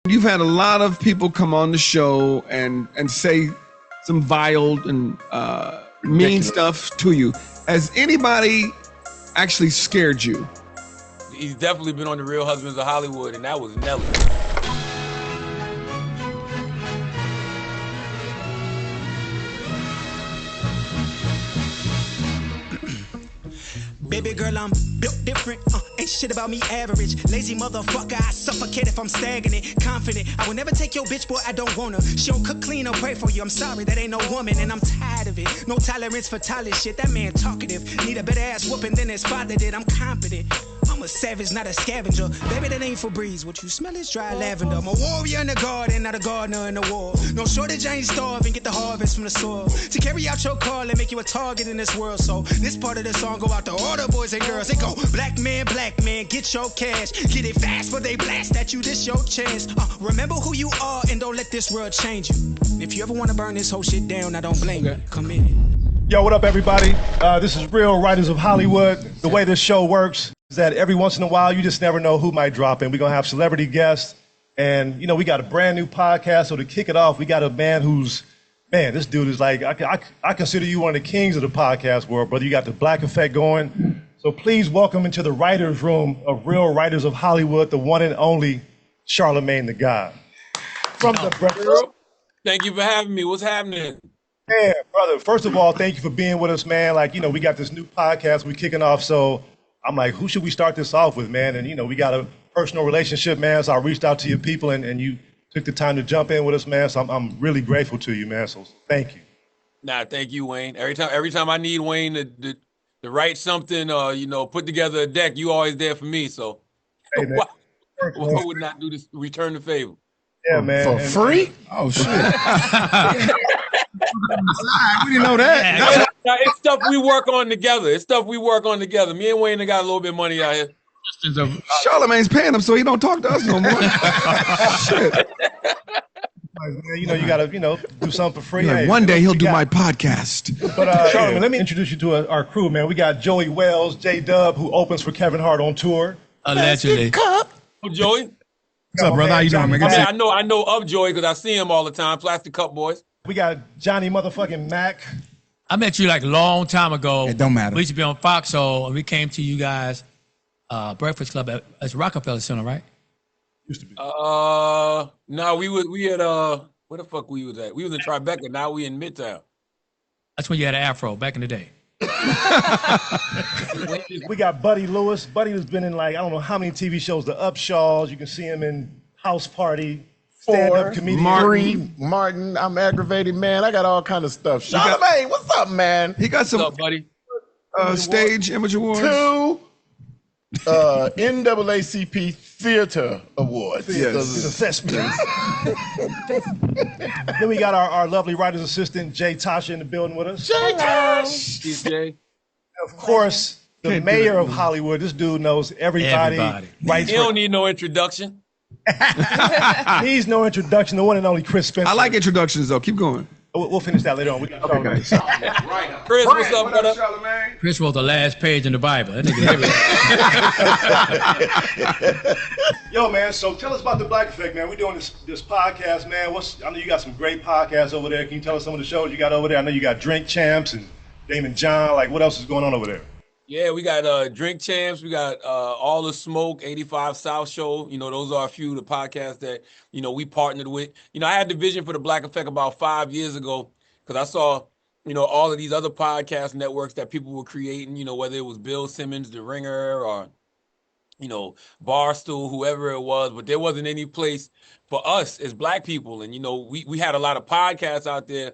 You've had a lot of people come on the show and say some vile and mean stuff to you. Has anybody actually scared you? He's definitely been on the Real Husbands of Hollywood, and that was Nelly. Baby girl, I'm built different. Ain't shit about me average. Lazy motherfucker, I suffocate if I'm stagnant. Confident, I will never take your bitch, boy, I don't want her. She don't cook, clean, or pray for you. I'm sorry, that ain't no woman, and I'm tired of it. No tolerance for toilet shit. That man talkative. Need a better ass whooping than his father did. I'm confident. I'm a savage, not a scavenger. Baby, that ain't Febreze. What you smell is dry lavender. I'm a warrior in the garden, not a gardener in the war. No shortage, I ain't starving. Get the harvest from the soil. To carry out your call and make you a target in this world. So this part of the song go out to all the boys and girls. They go, black man, get your cash. Get it fast, but they blast at you. This your chance. Remember who you are and don't let this world change you. If you ever want to burn this whole shit down, I don't blame you. Come in. Yo, what up, everybody? This is Real Writers of Hollywood. The way this show works is that every once in a while, you just never know who might drop in. We're going to have celebrity guests. And, you know, we got a brand new podcast. So to kick it off, we got a man who's, man, this dude is like, I consider you one of the kings of the podcast world, brother. You got the Black Effect going. So please welcome into the writer's room of Real Writers of Hollywood, the one and only Charlamagne the God. From the Breakfast. Thank you for having me. What's happening? Yeah, brother. First of all, thank you for being with us, man. Like, you know, we got this new podcast we're kicking off. So I'm like, who should we start this off with, man? And, you know, we got a personal relationship, man. So I reached out to your people and you took the time to jump in with us, man. So I'm really grateful to you, man. So thank you. Nah, thank you, Wayne. Every time I need Wayne to write something or, you know, put together a deck, you always there for me. So Hey, man. why would not do this, return the favor? Yeah, man. For free? Oh, shit. We didn't know that. It's stuff we work on together. Me and Wayne got a little bit of money out here. Charlamagne's paying him so he don't talk to us no more. Shit. You know, you got to, you know, do something for free. Like, hey, one day he'll do my podcast. But Charlamagne, let me introduce you to our crew, man. We got Joey Wells, J-Dub, who opens for Kevin Hart on tour. Allegedly. Oh, Joey. What's up, brother? How you doing, man? I know of Joey because I see him all the time. Plastic Cup Boys. We got Johnny motherfucking Mac. I met you like a long time ago. It don't matter. We used to be on Foxhole, and we came to you guys, Breakfast Club at Rockefeller Center, right? Used to be. No, we had where the fuck we was at? We was in Tribeca. Now we in Midtown. That's when you had an afro back in the day. We got Buddy Lewis. Buddy has been in like, I don't know how many TV shows, The Upshaws. You can see him in House Party, stand-up comedian. Martin, I'm aggravated, man. I got all kind of stuff. Charlamagne, what's up, man? He got some What's up, buddy? stage image awards. 2 NAACP Theater Awards. Yes. He's a thespian. Then we got our lovely writer's assistant, Jay Tasha, in the building with us. Jay Tosh. DJ. Of course, the mayor of Hollywood. This dude knows everybody. Writes He don't need no introduction. needs no introduction. The one and only Chris Spencer. I like introductions though. Keep going. We'll finish that later on. We got Okay. Chris, what's up, brother? Chris wrote the last page in the Bible. That nigga everything. Yo, man, so tell us about the Black Effect, man. We're doing this podcast, man. I know you got some great podcasts over there. Can you tell us some of the shows you got over there? I know you got Drink Champs and Damon John. Like, what else is going on over there? Yeah, we got Drink Champs. We got All the Smoke, 85 South Show. You know, those are a few of the podcasts that, you know, we partnered with. You know, I had the vision for the Black Effect about 5 years ago because I saw, you know, all of these other podcast networks that people were creating, you know, whether it was Bill Simmons, The Ringer, or, you know, Barstool, whoever it was, but there wasn't any place for us as Black people. And, you know, we had a lot of podcasts out there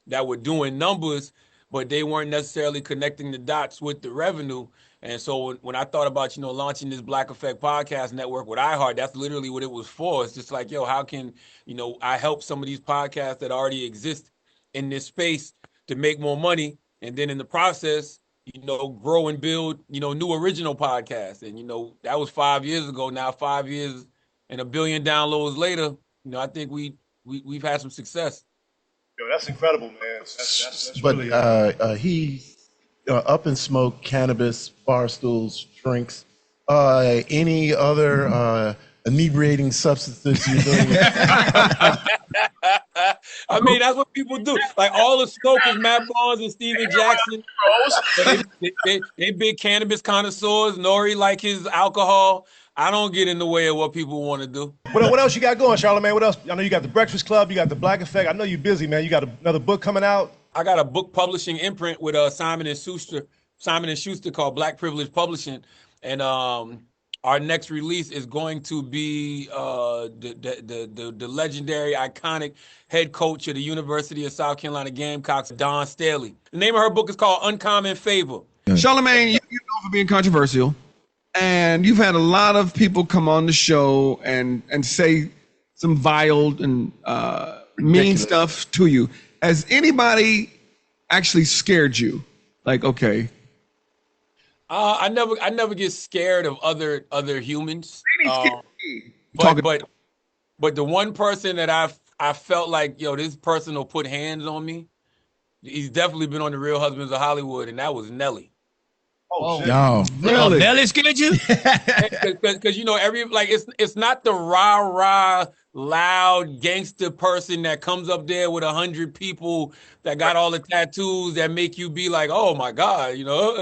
that were doing numbers, but they weren't necessarily connecting the dots with the revenue. And so when I thought about, you know, launching this Black Effect podcast network with iHeart, that's literally what it was for. It's just like, yo, how can, you know, I help some of these podcasts that already exist in this space to make more money. And then in the process, you know, grow and build, you know, new original podcasts. And, you know, that was 5 years ago. Now 5 years and 1 billion downloads later, you know, I think we've had some success. Yo, that's incredible, man. That's But really, he Up and Smoke, Cannabis, Barstools, Drinks. Any other inebriating substances you're doing? I mean, that's what people do. Like all the smokers, Matt Barnes and Steven Jackson, they big cannabis connoisseurs. Nori like his alcohol. I don't get in the way of what people want to do. What else you got going, Charlamagne? What else? I know you got the Breakfast Club, you got the Black Effect. I know you're busy, man. You got another book coming out. I got a book publishing imprint with Simon and Schuster called Black Privilege Publishing, and our next release is going to be the legendary, iconic head coach of the University of South Carolina Gamecocks, Don Staley. The name of her book is called Uncommon Favor. Charlamagne, you're known for being controversial, and you've had a lot of people come on the show and say some vile and mean stuff to you. Has anybody actually scared you? Like, okay. I never get scared of other humans. But the one person that I felt like, yo, this person will put hands on me. He's definitely been on the Real Husbands of Hollywood, and that was Nelly. Oh, shit. No. Really? Nelly scared you? Because you know, it's not the rah loud gangster person that comes up there with 100 people that got all the tattoos that make you be like, oh my God, you know,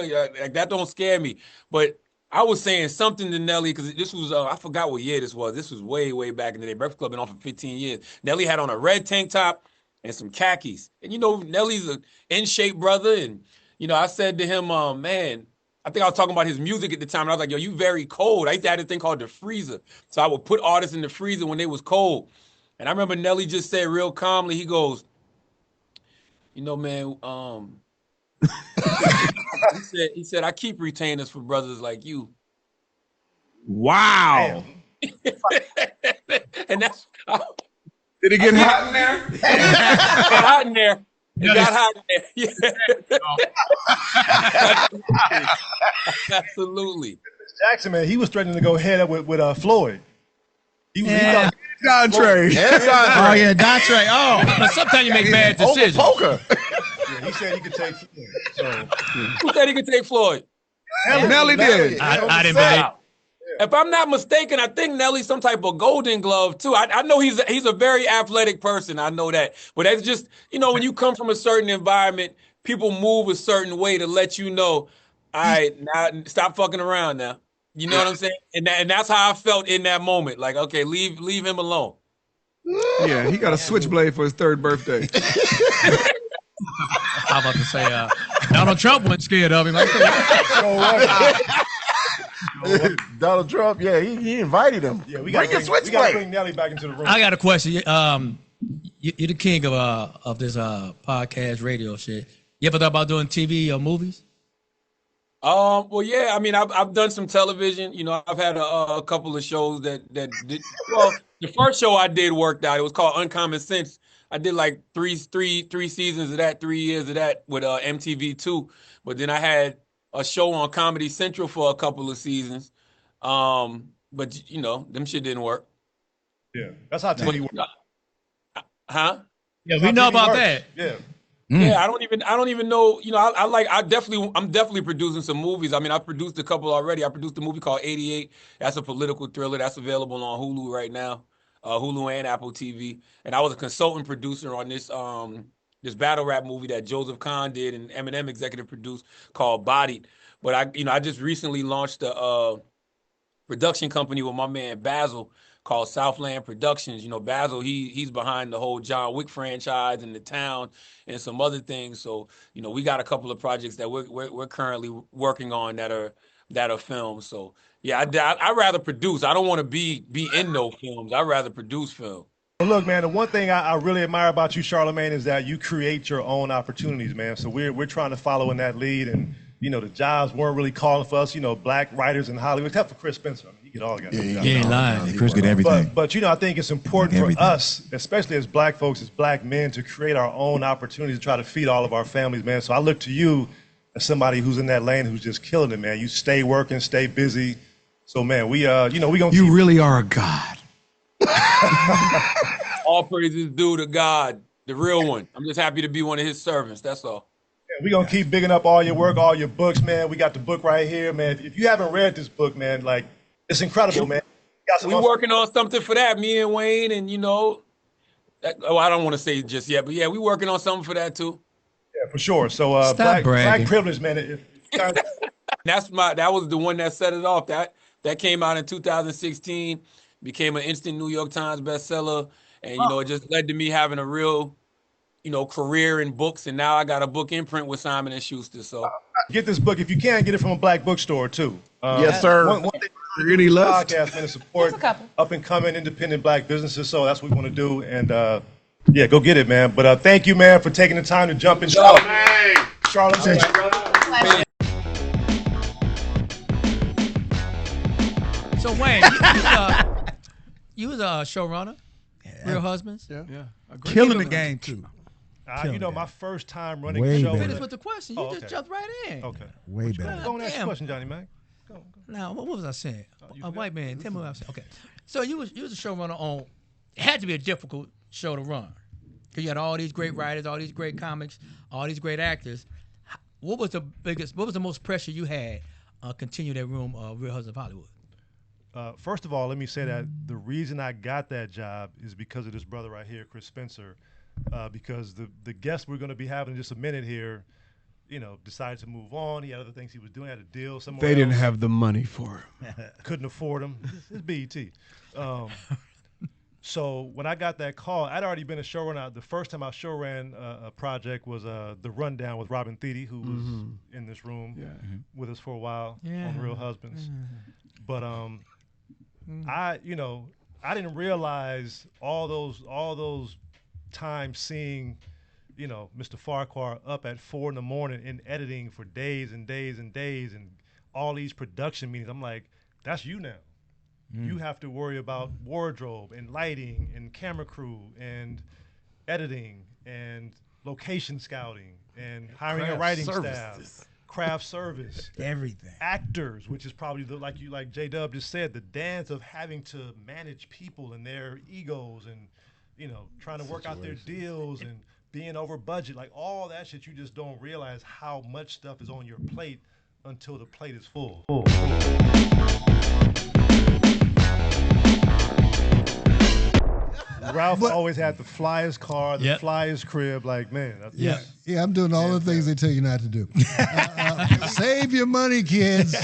like that don't scare me. But I was saying something to Nelly because this was I forgot what year this was. This was way back in the day. Breakfast Club been on for 15 years. Nelly had on a red tank top and some khakis, and you know, Nelly's an in-shape brother, and you know, I said to him, man. I think I was talking about his music at the time, and I was like, yo, you very cold. I used to have this thing called the freezer. So I would put artists in the freezer when they was cold. And I remember Nelly just said real calmly, he goes, you know, man, he said, I keep retainers for brothers like you. Wow. And that's Did it get hot in there? It got hot in there. It got hot in there. Yeah. Absolutely. Jackson, man, he was threatening to go head up with Floyd. He Dontre. Oh, yeah, Dontre. Oh, but sometimes you make bad decisions. Poker. Yeah, he said he could take Floyd. So. Who said he could take Floyd? Nelly did. I didn't believe. If I'm not mistaken, I think Nelly's some type of Golden Glove too. I know he's a very athletic person. I know that, but that's just, you know, when you come from a certain environment, people move a certain way to let you know, all right, now stop fucking around now. You know what I'm saying? And that's how I felt in that moment. Like, okay, leave him alone. Yeah, he got a switchblade for his 3rd birthday. I was about to say, Donald Trump wasn't scared of him. Donald Trump, yeah, he invited him. Yeah, we got to bring Nelly back into the room. I got a question. You're the king of this podcast radio shit. You ever thought about doing TV or movies? Well, yeah. I mean, I've done some television. You know, I've had a couple of shows that did. Well, the first show I did worked out. It was called Uncommon Sense. I did like three seasons of that, 3 years of that with MTV2. But then I had a show on Comedy Central for a couple of seasons. But you know, them shit didn't work. Yeah, that's how TV works. Huh? Yeah, we know about that. Yeah. Yeah, I don't even know. You know, I'm definitely producing some movies. I mean, I produced a couple already. I produced a movie called 88. That's a political thriller. That's available on Hulu right now, Hulu and Apple TV. And I was a consultant producer on this battle rap movie that Joseph Kahn did and Eminem executive produced called Bodied. But I just recently launched a production company with my man Basil called Southland Productions. You know, Basil, he's behind the whole John Wick franchise and The Town and some other things. So, you know, we got a couple of projects that we're currently working on that are filmed. So, yeah, I'd rather produce. I don't want to be in no films. I'd rather produce film. Well, look, man, the one thing I really admire about you, Charlamagne, is that you create your own opportunities, man. So we're trying to follow in that lead, and you know, the jobs weren't really calling for us, you know, black writers in Hollywood, except for Chris Spencer. I mean, he could all get he ain't lying. Chris get everything. But you know, I think it's important for us, especially as black folks, as black men, to create our own opportunities to try to feed all of our families, man. So I look to you as somebody who's in that lane who's just killing it, man. You stay working, stay busy. So, man, we gonna. You really are a god. All praises due to God, the real one. I'm just happy to be one of his servants. That's all. We're going to keep bigging up all your work, all your books, man. We got the book right here, man. If you haven't read this book, man, like, it's incredible, man. We working on something for that, me and Wayne, and I don't want to say it just yet, but yeah, we working on something for that too. Yeah, for sure. So black privilege, man. That was the one that set it off. That came out in 2016, became an instant New York Times bestseller, and it just led to me having a real, career in books, and now I got a book imprint with Simon and Schuster. So get this book if you can. Get it from a black bookstore too. Yes, sir. One thing Really left. Podcast, man, to support up and coming independent black businesses. So that's what we want to do, and yeah, go get it, man. But thank you, man, for taking the time to jump in. Charlotte. So Wayne, you was a showrunner, Real Husbands. Yeah. Killing the game too. My first time running a show. Finish with the question. You just jumped right in. Okay. Way better. Go and ask the question, Johnny Mac. Go. Now, what was I saying? A white man. Tell me what I was saying. Okay. So you was a showrunner on. It had to be a difficult show to run because you had all these great writers, all these great comics, all these great actors. What was the most pressure you had continue that room of Real Husbands of Hollywood? First of all, let me say that the reason I got that job is because of this brother right here, Chris Spencer, because the guest we're going to be having in just a minute here, decided to move on. He had other things he was doing, had a deal somewhere They didn't else. have the money for him. Couldn't afford him. It's BET. So when I got that call, I'd already been a showrunner. The first time I showran a project was The Rundown with Robin Thede, who was in this room with us for a while on Real Husbands. But I didn't realize all those times seeing, Mr. Farquhar up at 4 a.m. in editing for days and days and days and all these production meetings. I'm like, that's you now. You have to worry about wardrobe and lighting and camera crew and editing and location scouting and hiring a writing staff, craft service, everything, actors, which is probably like J-Dub just said, the dance of having to manage people and their egos and trying to work out their deals and being over budget, like all that shit. You just don't realize how much stuff is on your plate until the plate is full. Ralph always had the flyest car, the flyest crib. Like, man. Yeah, I'm doing all the things they tell you not to do. Save your money, kids.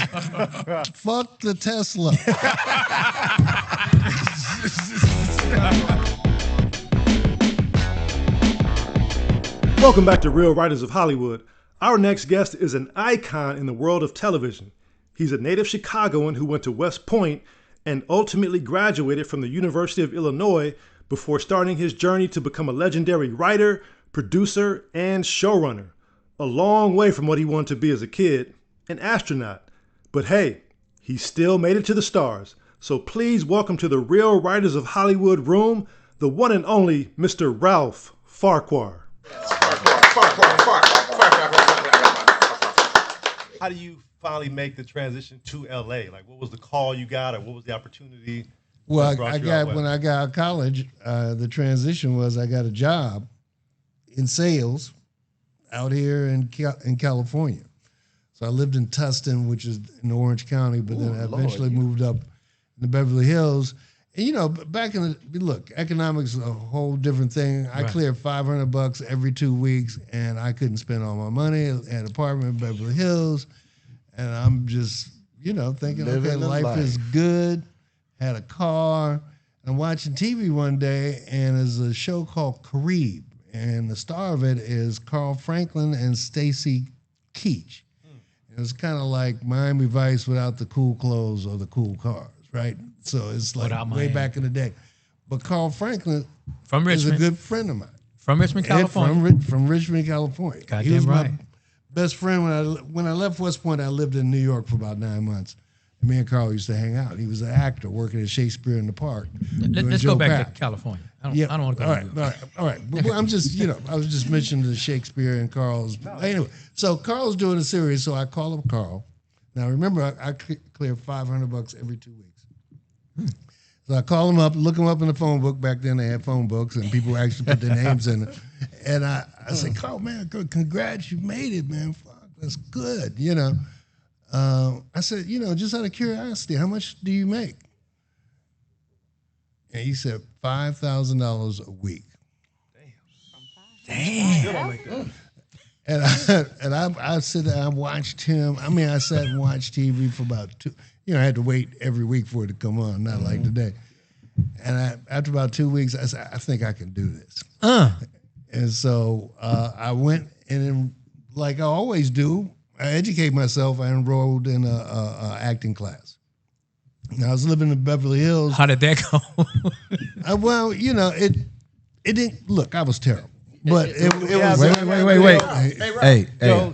Fuck the Tesla. Welcome back to Real Writers of Hollywood. Our next guest is an icon in the world of television. He's a native Chicagoan who went to West Point and ultimately graduated from the University of Illinois before starting his journey to become a legendary writer, producer, and showrunner. A long way from what he wanted to be as a kid, an astronaut. But hey, he still made it to the stars. So please welcome to the Real Writers of Hollywood room, the one and only Mr. Ralph Farquhar. How do you finally make the transition to LA? Like, what was the call you got, or what was the opportunity? Well, when I got out of college, the transition was I got a job in sales out here in California. So I lived in Tustin, which is in Orange County, but then I eventually moved up in the Beverly Hills. And back in look, economics is a whole different thing. I cleared $500 every 2 weeks, and I couldn't spend all my money. I had an apartment in Beverly Hills, and I'm just, thinking, living life is good. Had a car. And I'm watching TV one day, and there's a show called Carib, and the star of it is Carl Franklin and Stacy Keach. It was kind of like Miami Vice without the cool clothes or the cool cars, right? So it's like way back in the day. But Carl Franklin is a good friend of mine. From Richmond, California. From Richmond, California. Goddamn he was right. my best friend. When I left West Point, I lived in New York for about 9 months. And me and Carl used to hang out. He was an actor working at Shakespeare in the Park. Let's go back to California. I don't want to go to all right. But I'm just, I was just mentioning the Shakespeare and Carl's. Anyway, so Carl's doing a series, so I call up Carl. Now, remember, I clear $500 every 2 weeks. So I call him up, look him up in the phone book. Back then, they had phone books, and people actually put their names in it. And I said, Carl, man, congrats, you made it, man. Fuck, that's good, I said, just out of curiosity, how much do you make? And he said $5,000 a week. Damn. And I sit there and watched him. I mean, I sat and watched TV for about I had to wait every week for it to come on, not like today. And after about 2 weeks, I said, I think I can do this. And so I went and like I always do, I educate myself. I enrolled in a acting class. Now, I was living in Beverly Hills. How did that go? Well, it didn't look. I was terrible, but it was. Wait. Hey. No.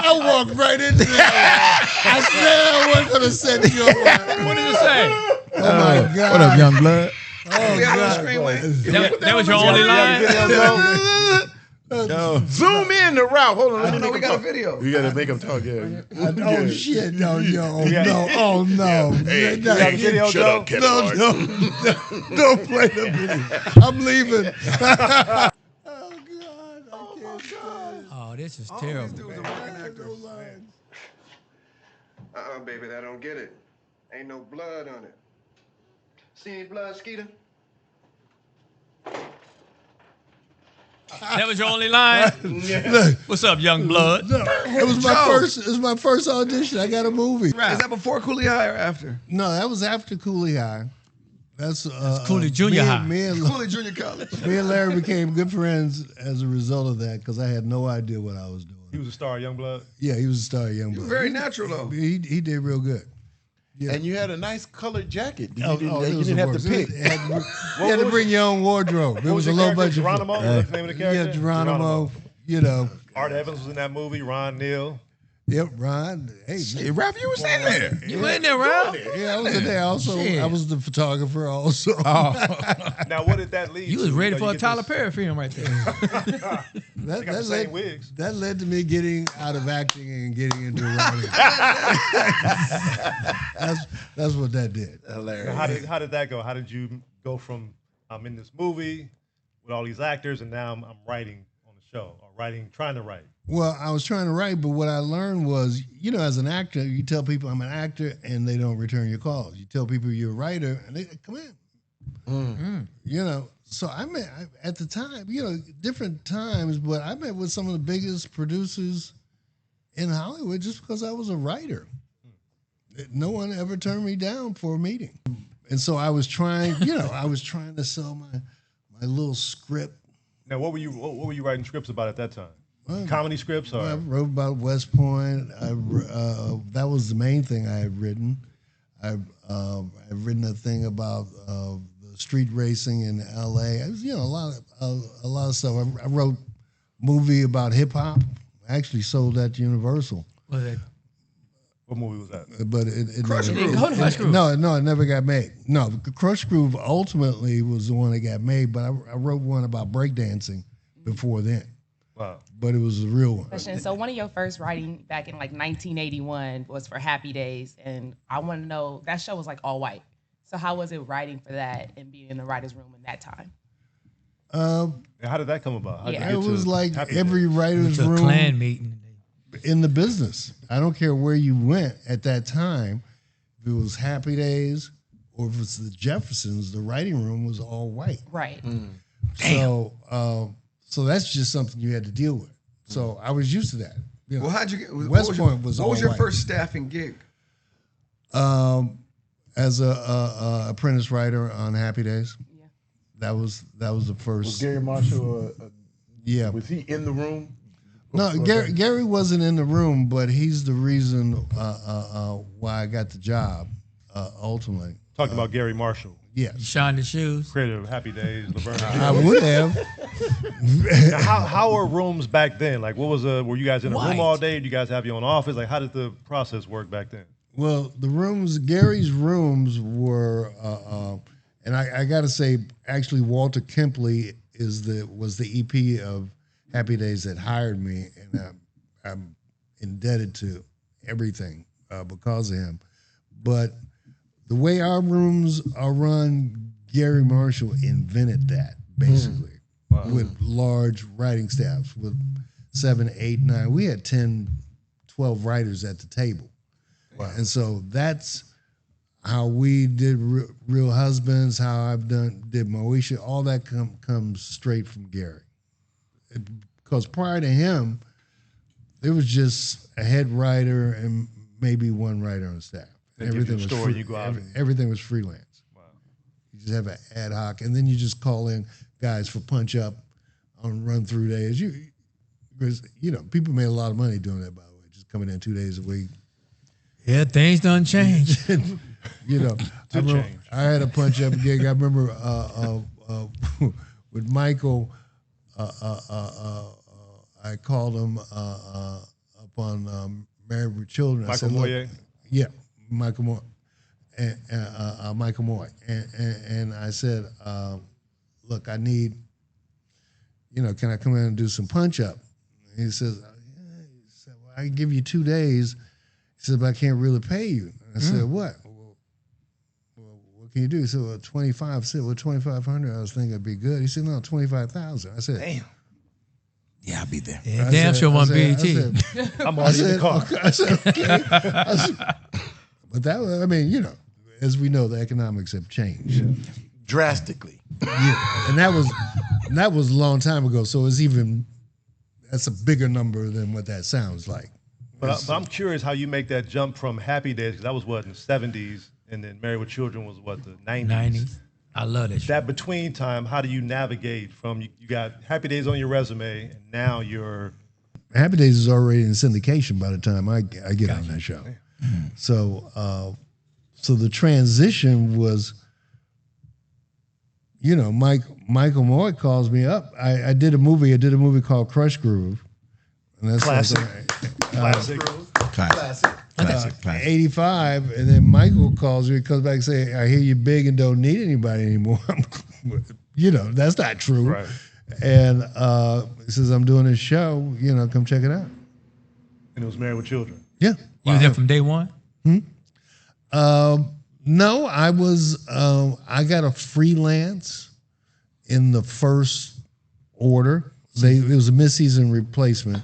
I walked right in there. I said I wasn't gonna set you up. What did you say? Oh my God! What up, young blood? Oh God! That was your only line? Zoom in the route. Hold on. No, we got a video. You got to make them talk. Yeah. Oh shit! No! Oh no! Hey, No, you got a video, shut up, Kevin Hart. No! Don't play the video. I'm leaving. Oh God! I can't stand it. Oh, this is terrible. Baby, I don't get it. Ain't no blood on it. See any blood, Skeeter? That was your only line? Look, What's up, young blood? no, it was my first. It was my first audition. I got a movie. Is that before Cooley High or after? No, that was after Cooley High. That's Cooley Junior High. Cooley Junior College. Me and Larry became good friends as a result of that because I had no idea what I was doing. He was a star, Youngblood. Yeah, he was a star, young blood. Very natural though. He did real good. Yeah. And you had a nice colored jacket. You It didn't was have the to pick. worst. You had to bring your own wardrobe. It was a low budget. Geronimo? What's the name of the character? Yeah, Geronimo. Art Evans was in that movie. Ron Neal. Yep, Ron. Hey, Ralph, you was in there. You in there, Ralph? yeah, I was in there also. Shit. I was the photographer also. Now, what did that lead to? You was ready for a get Tyler this- Perry film right there. They got the same wigs. That led to me getting out of acting and getting into writing. That's what that did. Hilarious. How did that go? How did you go from I'm in this movie with all these actors and now I'm writing on the show or trying to write? Well, I was trying to write, but what I learned was, as an actor, you tell people I'm an actor and they don't return your calls. You tell people you're a writer and they come in. So I met at the time, different times, but I met with some of the biggest producers in Hollywood just because I was a writer. No one ever turned me down for a meeting. And so I was trying, to sell my little script. Now, what were you writing scripts about at that time? Comedy scripts? Or? I wrote about West Point. That was the main thing I had written. I've written a thing about the street racing in L.A. It was, a lot of stuff. I wrote a movie about hip hop. I actually sold that to Universal. Was it? What movie was that? But it Crush never, Groove. No, it never got made. No, Crush Groove ultimately was the one that got made, but I wrote one about breakdancing before then. Wow. But it was the real one. So one of your first writing back in like 1981 was for Happy Days, and I want to know, that show was like all white. So how was it writing for that and being in the writer's room in that time? How did that come about? How'd you get It was to like Happy every Days? writer's It's a room Klan meeting. in the business. I don't care where you went at that time. If it was Happy Days or if it's the Jeffersons, the writing room was all white. Right. So that's just something you had to deal with. So I was used to that. Well, how'd you get? West Point was What all was your white. first staffing gig? As a apprentice writer on Happy Days. Yeah. That was the first. Was Gary Marshall? Yeah. Was he in the room? No, Gary wasn't in the room, but he's the reason why I got the job. Ultimately, Talking about Gary Marshall, yeah, Shine the shoes. creator of Happy Days, Laverne. I would have. Now, how were rooms back then? Like, what was were you guys in a room White. all day? Did you guys have your own office? Like, how did the process work back then? Well, Gary's rooms were, and I got to say, actually, Walter Kempley was the EP of Happy Days that hired me, and I'm indebted to everything because of him. But the way our rooms are run, Gary Marshall invented that basically with large writing staffs with 7, 8, 9. We had 10 12 writers at the table. Wow. And so that's how we did Real Husbands, how I've did Moesha, all that comes straight from Gary. Because prior to him, there was just a head writer and maybe one writer on staff. Everything was everything was freelance. Wow. You just have an ad hoc, and then you just call in guys for punch up on run through days. Because people made a lot of money doing that, by the way, just coming in 2 days a week. Yeah, things done changed. I had a punch up gig. I remember with Michael. I called him up on Married with Children. Michael Moye? Yeah, Michael Moye. Michael Moye. And I said, look, I need, can I come in and do some punch-up? He says, well, I can give you 2 days. He said, but I can't really pay you. I said, what? Well, what can you do? He said, well, 25. I said, well, 2,500. I was thinking it'd be good. He said, no, 25,000. I said, damn. Yeah, I'll be there. Yeah, damn sure on BET. I'm already in the car. Okay. I said, okay. But that was, as we know, the economics have changed drastically. Yeah, and that was a long time ago. So that's a bigger number than what that sounds like. But I'm curious how you make that jump from Happy Days, because that was in the 70s, and then Married with Children was the 90s. 90s. I love that. That between time, how do you navigate from you got Happy Days on your resume, and now you're Happy Days is already in syndication by the time I get on that show. Mm-hmm. So the transition was, Michael Moye calls me up. I did a movie called Crush Groove, and that's classic. Classic. 85, and then Michael calls me, comes back and say, I hear you're big and don't need anybody anymore. That's not true. Right. And he says, I'm doing this show, come check it out. And it was Married with Children. Yeah. You were there from day one? No, I was, I got a freelance in the first order. It was a mid-season replacement.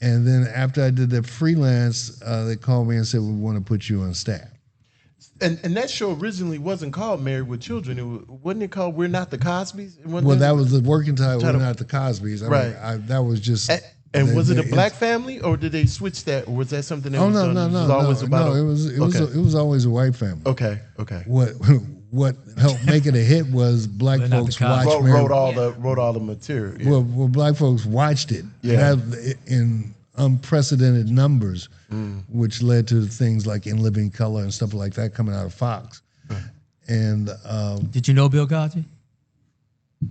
And then after I did that freelance, they called me and said, we want to put you on staff. And that show originally wasn't called Married with Children. Wasn't it called We're Not the Cosbys? Well, that was the working title, We're Not the Cosbys. That was just... And was it a black family, or did they switch that, or was that something that was done? It was always a white family. Okay. What helped make it a hit was black folks wrote all the material. Yeah. Well, black folks watched it in unprecedented numbers, which led to things like In Living Color and stuff like that coming out of Fox. And did you know Bill Cosby?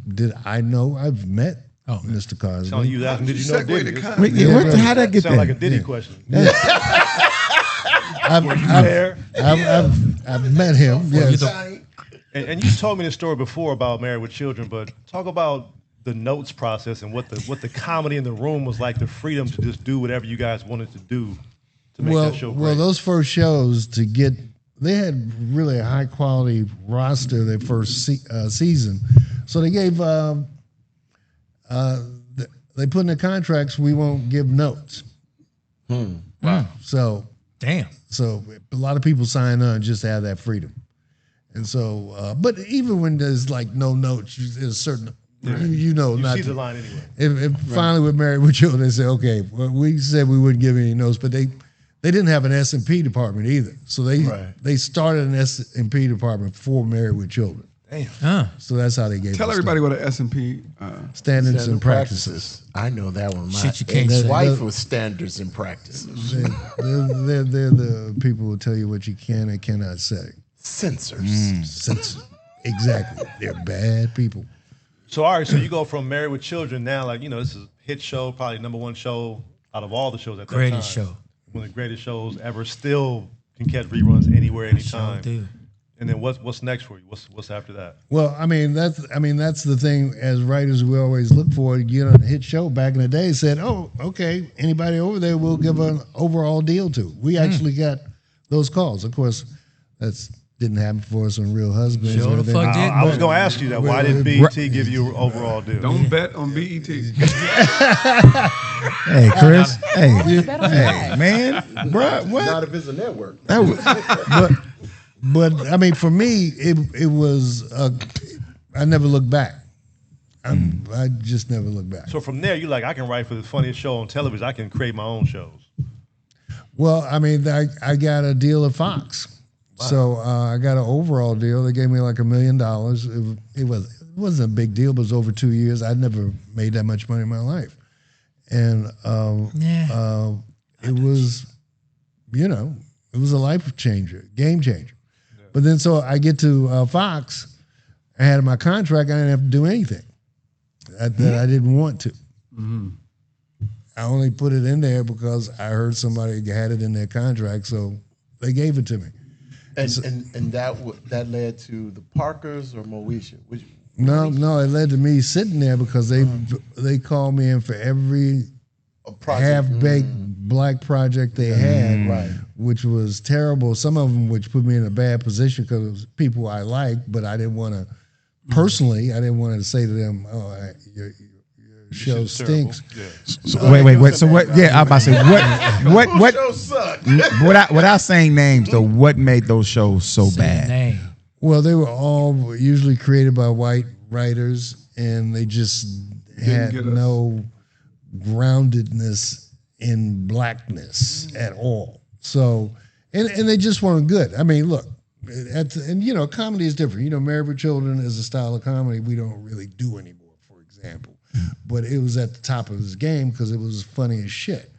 Did I know? I've met Mr. Cosby. So you asking, did you know Diddy? How'd that get Sound there? like a Diddy question. Yeah. I've met him. Yes. And you told me this story before about Married with Children, but talk about the notes process and what the comedy in the room was like, the freedom to just do whatever you guys wanted to do to make that show great. Well, those first shows they had really a high quality roster their first season, so they gave they put in the contracts, we won't give notes. Wow. So damn. So a lot of people sign on just to have that freedom. And so, but even when there's like no notes, there's certain, you see the line anyway. If finally with Married with Children, they say, okay, well, we said we wouldn't give any notes, but they didn't have an S&P department either. So they started an S&P department for Married with Children. Damn. So that's how they gave. Tell everybody what an S&P standards and practices. I know that one. My ex-wife was standards and practices. They're the people who tell you what you can and cannot say. Censors. Censors. Exactly. They're bad people. So all right, so you go from Married with Children now, like, this is a hit show, probably #1 show out of all the shows at that time. Greatest show. One of the greatest shows ever. Still can catch reruns anywhere, anytime. Sure do. And then what's next for you? What's after that? Well, that's the thing. As writers, we always look for. You get on a hit show back in the day. Said, oh, okay, anybody over there, we'll give an overall deal to. We actually got those calls. Of course, that's didn't happen for us on Real Husbands. Sure or the anything. fuck did. I was going to ask you that. Why did BET give you an overall deal? Don't bet on BET. Hey, Chris. Hey, Bet on that. man, bro, what? Not if it's a network. That was, But I mean, for me, it was. I never looked back. I just never looked back. So from there, you're like, I can write for the funniest show on television. I can create my own shows. Well, I mean, I got a deal at Fox. Wow. So I got an overall deal. They gave me like $1 million. It wasn't a big deal, but it was over 2 years. I'd never made that much money in my life. And it was, it was a life changer, game changer. Yeah. But then so I get to Fox. I had my contract. I didn't have to do anything that I didn't want to. Mm-hmm. I only put it in there because I heard somebody had it in their contract, so they gave it to me. And that led to the Parkers or Moesha? No, it led to me sitting there because they called me in for every half-baked black project they had, which was terrible. Some of them which put me in a bad position because it was people I liked, but I didn't want to, personally, I didn't want to say to them, your show stinks. Yeah. So, wait. So what? Yeah, I'm about to say what show sucked. Without saying names, though, what made those shows so bad? Well, they were all usually created by white writers, and they just had no groundedness in blackness at all. So, and they just weren't good. I mean, look, comedy is different. Married with Children is a style of comedy we don't really do anymore, for example. But it was at the top of his game because it was funny as shit.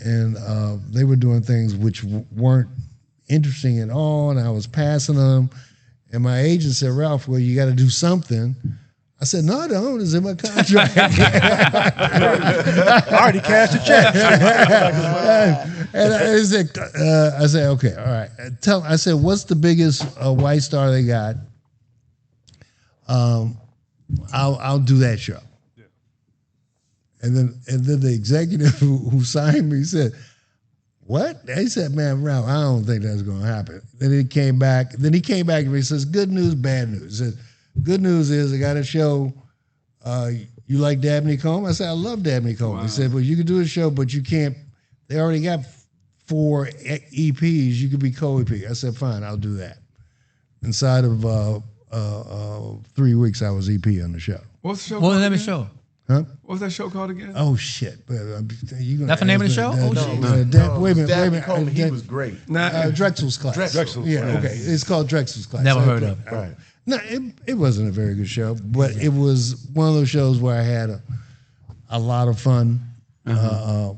And they were doing things which weren't interesting at all, and I was passing them. And my agent said, Ralph, well, you got to do something. I said, no, I don't. It's in my contract. I already cashed a check. And I said, okay, all right. I said, what's the biggest white star they got? I'll do that show. Yeah. And then the executive who signed me said, what? He said, man, Ralph, I don't think that's going to happen. Then he came back to me and says, good news, bad news. He said, good news is I got a show. You like Dabney Coleman? I said, I love Dabney Coleman. Wow. He said, well, you can do a show, but you can't. They already got 4 EPs. You could be co-EP. I said, fine, I'll do that. Inside of 3 weeks, I was EP on the show. What's the show? What was the name of the show? Huh? What's that show called again? Oh shit! That's the name of the show? Wait a minute. He was great. Drexel's Class. Drexel's. Yeah, okay. It's called Drexel's Class. Never heard of it. Right. No, it wasn't a very good show, but it was one of those shows where I had a lot of fun. I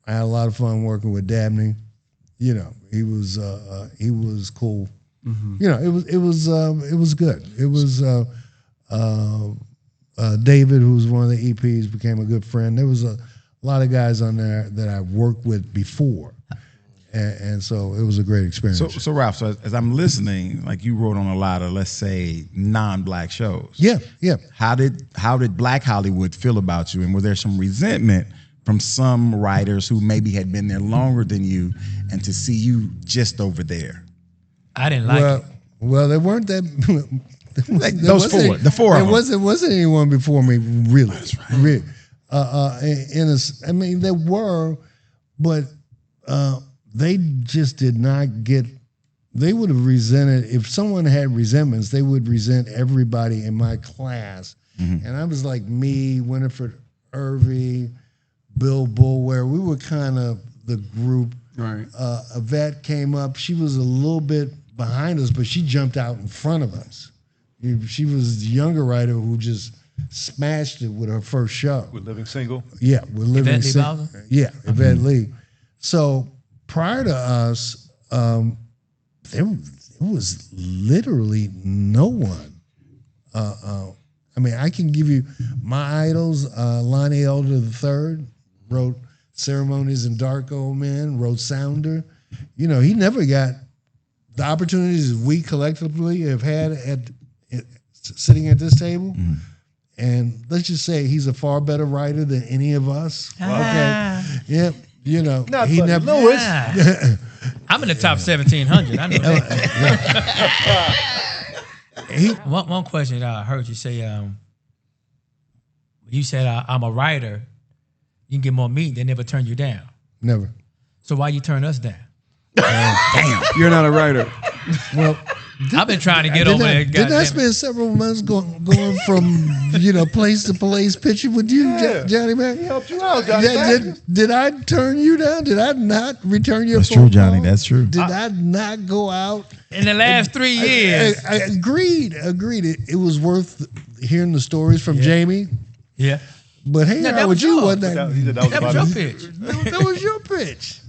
had a lot of fun working with Dabney. He was cool. Mm-hmm. It was good. It was David, who was one of the EPs, became a good friend. There was a lot of guys on there that I worked with before. And so it was a great experience. So Ralph, as I'm listening, like you wrote on a lot of, let's say, non-black shows. Yeah. How did Black Hollywood feel about you? And was there some resentment from some writers who maybe had been there longer than you, and to see you just over there? I didn't like it. Well, there weren't that. The four. There wasn't anyone before me, really. That's right. Really. There were, but they just did not get. They would have resented if someone had resentments. They would resent everybody in my class, and I was like me, Winifred Irving, Bill Bulwer. We were kind of the group. Right. Yvette came up. She was a little bit behind us, but she jumped out in front of us. She was the younger writer who just smashed it with her first show. With Living Single? Yeah, with Living Single. Yeah, Yvette Lee. So prior to us, there was literally no one. I can give you my idols. Lonnie Elder III wrote Ceremonies and Dark Old Men, wrote Sounder. He never got the opportunities we collectively have had sitting at this table. Mm-hmm. And let's just say he's a far better writer than any of us. Okay. Yep. Not he funny. never Lewis. I'm in the top 1,700. I know that. One question that I heard you say, you said, I'm a writer. You can get more meat. They never turn you down. Never. So why you turn us down? Damn, you're not a writer. Well, I've been trying to get over there. Didn't I spend several months going from place to place pitching with you, Johnny Mac? He helped you out, Johnny Mac. Did I turn you down? Did I not return your That's phone true, Johnny. call? That's true. Did I not go out? In the last 3 years. I agreed. It was worth hearing the stories from Jamie. Yeah. But hey, that with was you, yours. wasn't that? That was your pitch. That was your pitch.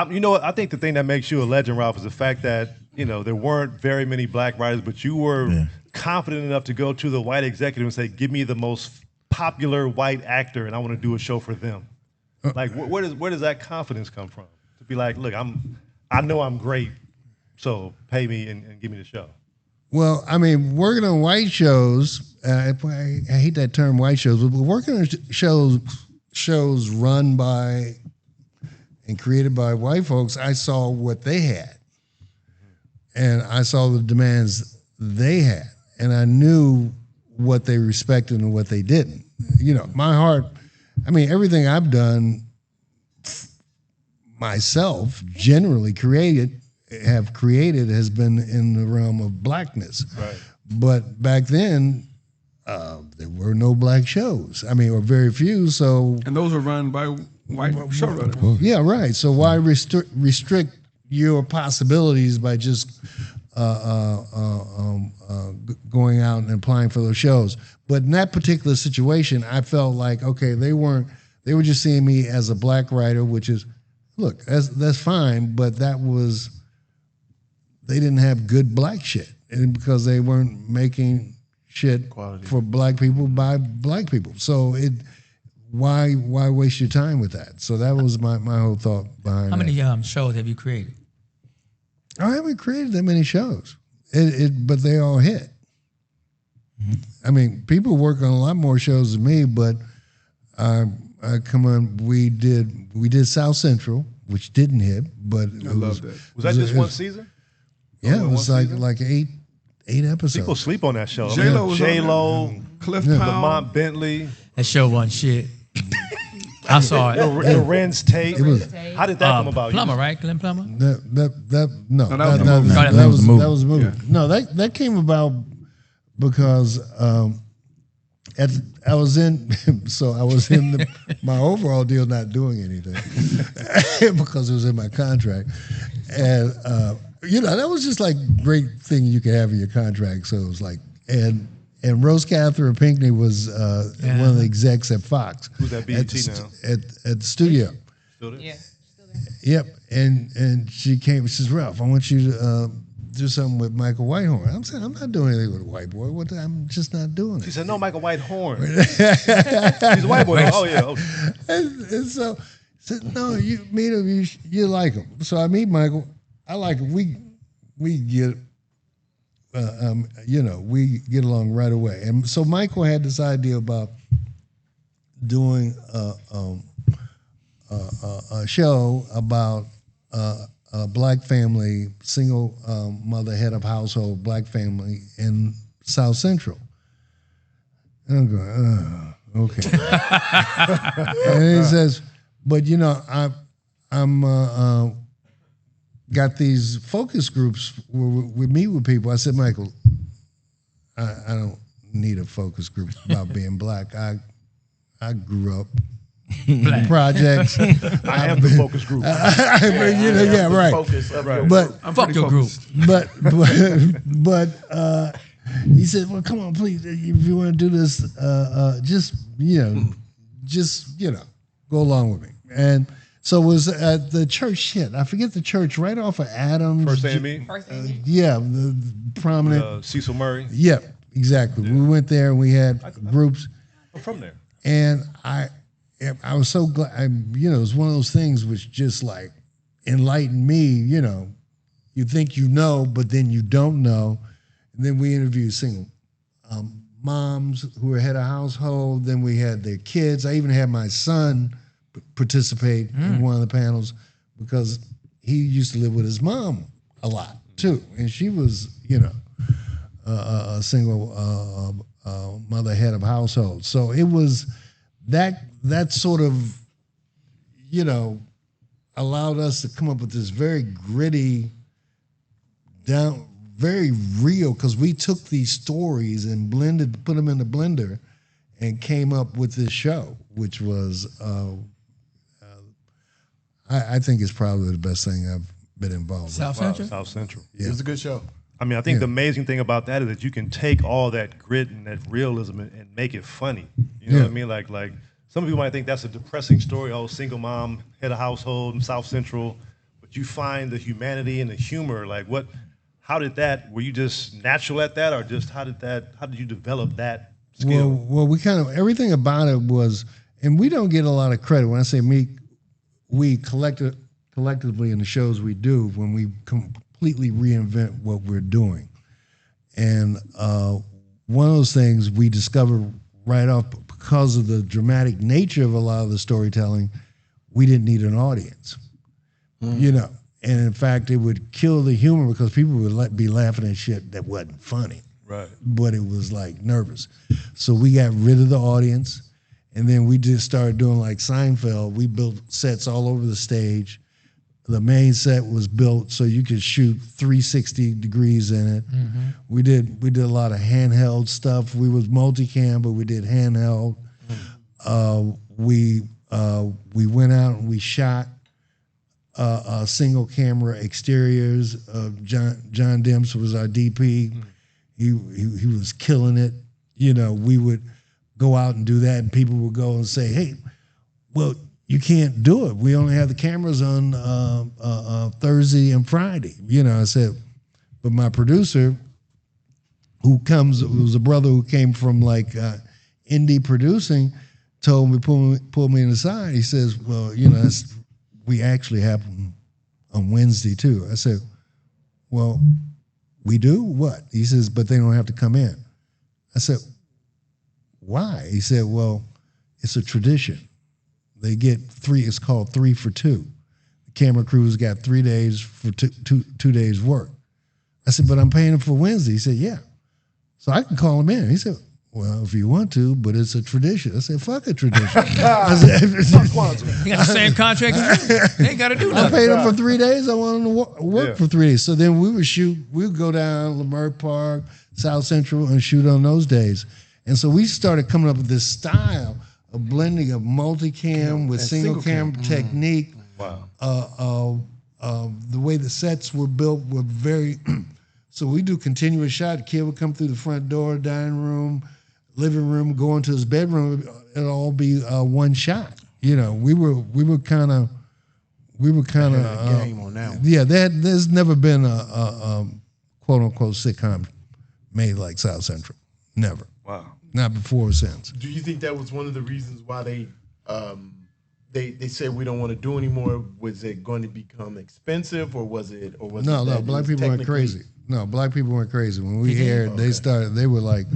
You know what? I think the thing that makes you a legend, Ralph, is the fact that there weren't very many black writers, but you were confident enough to go to the white executive and say, "Give me the most popular white actor, and I want to do a show for them." Like, where does that confidence come from? To be like, look, I know I'm great, so pay me and give me the show. Well, I mean, working on white shows, I hate that term, white shows, but working on shows run by and created by white folks, I saw what they had. And I saw the demands they had. And I knew what they respected and what they didn't. My heart, everything I've done myself, generally have created has been in the realm of blackness. Right. But back then, there were no black shows. Or very few. So, and those were run by white showrunners. Yeah, right. So why restrict your possibilities by just going out and applying for those shows? But in that particular situation, I felt like, okay, they were just seeing me as a black writer, which is, look, that's fine, but they didn't have good black shit, and because they weren't making shit for black people by black people. So why waste your time with that? So that was my whole thought behind it. How many shows have you created? I haven't created that many shows, but they all hit. Mm-hmm. People work on a lot more shows than me, but I come on. We did South Central, which didn't hit, but I love that. Was that just one season? Yeah, it was like eight episodes. People sleep on that show. J-Lo, Cliff Powell, Lamont Bentley. That show wasn't shit. I saw it. Lorenz Tate. How did that come about? Plumber, right? Glenn Plumber? That was a movie. Yeah. No, that came about because I was in my overall deal not doing anything because it was in my contract, and that was just like great thing you could have in your contract. So it was like and Rose Catherine Pinckney was one of the execs at Fox. Who's at BET now? At the studio. Still there? Yeah. Yep, and she came and says, "Ralph, I want you to do something with Michael Whitehorn." I'm saying, I'm not doing anything with a white boy. I'm just not doing it. She said, "No, Michael Whitehorn." He's a white boy. Oh yeah. Okay. And so I said, "No, you meet him. You like him." So I meet Michael. I like him. We get. We get along right away. And so Michael had this idea about doing a show about a black family, single mother, head of household, black family in South Central. And I'm going, okay. And he says, but I'm got these focus groups where we meet with people. I said, Michael, I don't need a focus group about being black. I grew up in projects. I am the focus group. Yeah, right. Right. But fuck your group. But he said, well, come on, please, if you want to do this, just go along with me. And so it was at the church, I forget the church, right off of Adams. First AME? Yeah, the prominent. Cecil Murray? Yeah, exactly. Yeah. We went there and we had groups. I'm from there. And I was so glad, it was one of those things which just like enlightened me, you think you know, but then you don't know. And then we interviewed single moms who were head of household. Then we had their kids. I even had my son participate in one of the panels because he used to live with his mom a lot too, and she was, you know, a single mother, head of household. So it was that sort of, you know, allowed us to come up with this very gritty, very real, because we took these stories and put them in the blender, and came up with this show, which was, I think it's probably the best thing I've been involved with. South Central? South Central. Yeah. It was a good show. I mean, I think the amazing thing about that is that you can take all that grit and that realism and make it funny. You know what I mean? Like some people might think that's a depressing story, oh, single mom, head of household in South Central, but you find the humanity and the humor. Like how did that, were you just natural at that, or just how did you develop that skill? Well, we kind of, everything about it was, and we don't get a lot of credit. When I say me, we collectively in the shows we do, when we completely reinvent what we're doing. And one of those things we discovered right off, because of the dramatic nature of a lot of the storytelling, we didn't need an audience, you know. And in fact, it would kill the humor, because people would be laughing at shit that wasn't funny. Right. But it was like nervous. So we got rid of the audience, and then we just started doing like Seinfeld. We built sets all over the stage. The main set was built so you could shoot 360 degrees in it. Mm-hmm. We did a lot of handheld stuff. We was multicam, but we did handheld. We went out and we shot single camera exteriors. John Demps was our DP. He was killing it. You know, we would go out and do that, and people would go and say, "Hey, well, you can't do it. We only have the cameras on Thursday and Friday." You know, I said, but my producer, who was a brother who came from like indie producing, pulled me in the side. He says, "Well, you know, we actually have them on Wednesday too." I said, "Well, we do? What?" He says, "But they don't have to come in." I said, "Why?" He said, "Well, it's a tradition. They get it's called 3 for 2. The camera crews got 3 days for two days work." I said, "But I'm paying them for Wednesday." He said, "Yeah. So I can call them in." He said, "Well, if you want to, but it's a tradition." I said, "Fuck a tradition." I said, "You got the same contract as you. They ain't got to do nothing." I paid them for 3 days. I want them to work for 3 days. So then we would go down Leimert Park, South Central, and shoot on those days. And so we started coming up with this style of blending of multicam with single cam technique. Wow. The way the sets were built were very, so we do continuous shot. The kid would come through the front door, dining room, living room, go into his bedroom. It'll all be one shot. You know, we were kind of game on that one. Yeah, there's never been a quote unquote sitcom made like South Central. Never. Wow. Not before or since. Do you think that was one of the reasons why they said we don't want to do anymore? Was it going to become expensive, or was it? No, black people went crazy. No, black people went crazy when we aired. They were like,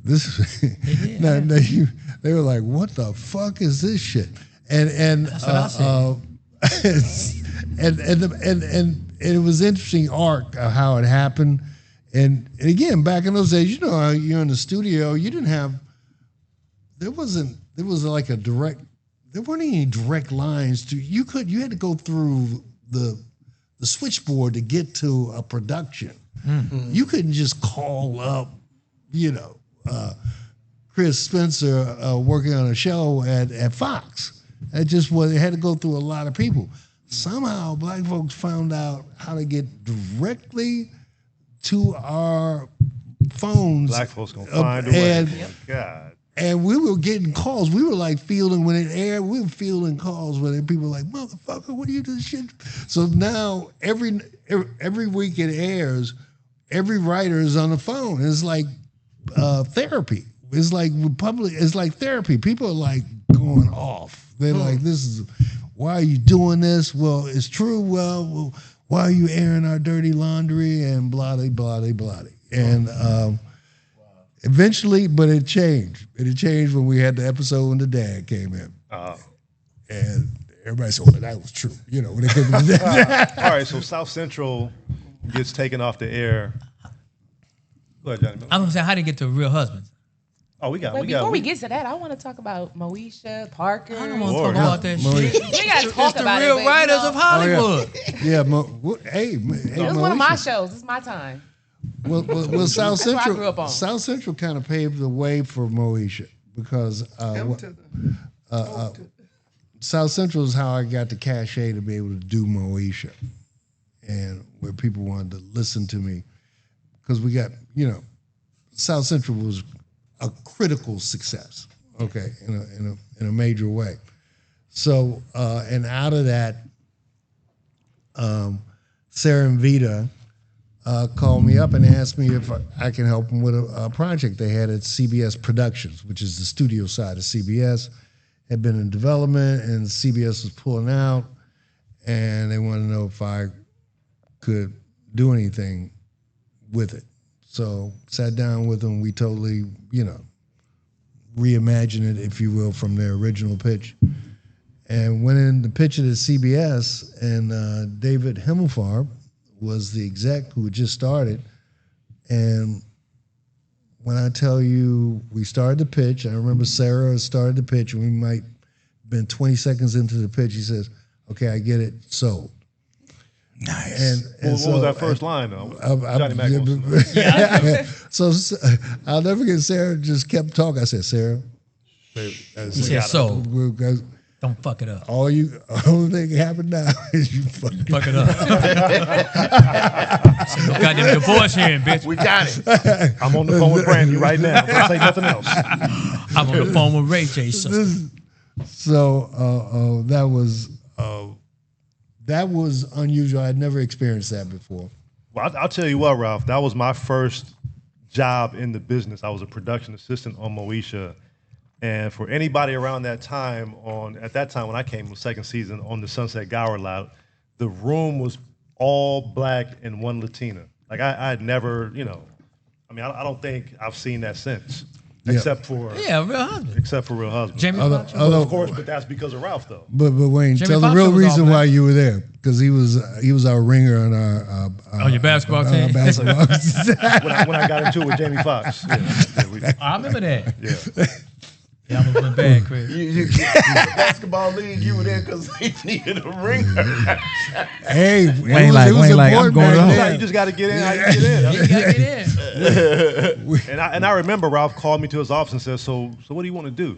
"This." They were like, "What the fuck is this shit?" And that's what I said. and it was interesting arc of how it happened. And again, back in those days, you know, how you're in the studio, you didn't have, there was like a direct, there weren't any direct lines to, you had to go through the switchboard to get to a production. Mm-hmm. You couldn't just call up, you know, Chris Spencer working on a show at Fox. It had to go through a lot of people. Somehow black folks found out how to get directly to our phones. Black folks gonna find a way. God. And we were getting calls. We were like fielding when it aired. We were fielding calls where people were like, "Motherfucker, what are you doing shit?" So now every week it airs, every writer is on the phone. It's like therapy. It's like It's like therapy. People are like going off. They're like, "This is why are you doing this?" "Well, it's true." Well, why are you airing our dirty laundry?" And blah, blah, blah, blah. And eventually, but it changed. It changed when we had the episode when the dad came in. And everybody said, "Well, that was true." You know, when it came to that. All right, so South Central gets taken off the air. Go ahead, Johnny. I'm gonna say, how did it get to Real Husbands? Oh, we got. But before we get to that, I want to talk about Moesha, Parker. I don't want to talk about that shit. We gotta talk about it. It's the real writers of Hollywood. It was one of my shows. It's my time. Well, South That's what I grew Central. up on. South Central kind of paved the way for Moesha because South Central is how I got the cachet to be able to do Moesha, and where people wanted to listen to me because we got South Central was a critical success. Okay, in a major way. So and out of that, Sarah and Vita called me up and asked me if I can help them with a project they had at CBS Productions, which is the studio side of CBS. Had been in development, and CBS was pulling out, and they wanted to know if I could do anything with it. So sat down with them. We totally, reimagined it, if you will, from their original pitch, and went in to pitch it at CBS. And David Himmelfarb was the exec who had just started. And when I tell you we started the pitch, I remember Sarah started the pitch, and we might have been 20 seconds into the pitch. He says, "Okay, I get it, sold." Nice. And what was that first line, though? Johnny Mac. So I'll never forget, Sarah just kept talking. I said, "Sarah," He said, "Sold. Don't fuck it up. Only thing that happened now is you fuck it up." Goddamn divorce hearing, bitch. We got it. I'm on the phone with Brandy right now. Don't say nothing else. I'm on the phone with Ray J. So that was unusual. I'd never experienced that before. Well, I'll tell you what, Ralph. That was my first job in the business. I was a production assistant on Moesha. And for anybody around that time, at that time when I came, the second season on the Sunset Gower lot, the room was all black and one Latina. Like I had never, I don't think I've seen that since, except for Real Husband. Except for Real Husband. Jamie Foxx. Of course, but that's because of Ralph, though. But Wayne, Jamie tell the Foxx real was reason all why you were there, because he was our ringer on our on your basketball team. Basketball. when I got into it with Jamie Foxx. I remember that. Yeah. Yeah, I'm gonna bad, Chris. You basketball league, you were there because they needed a ringer. Hey, Wayne like, I'm going on. You just got to get in. How you get in? You gotta get in. And I remember Ralph called me to his office and said, "So what do you want to do?"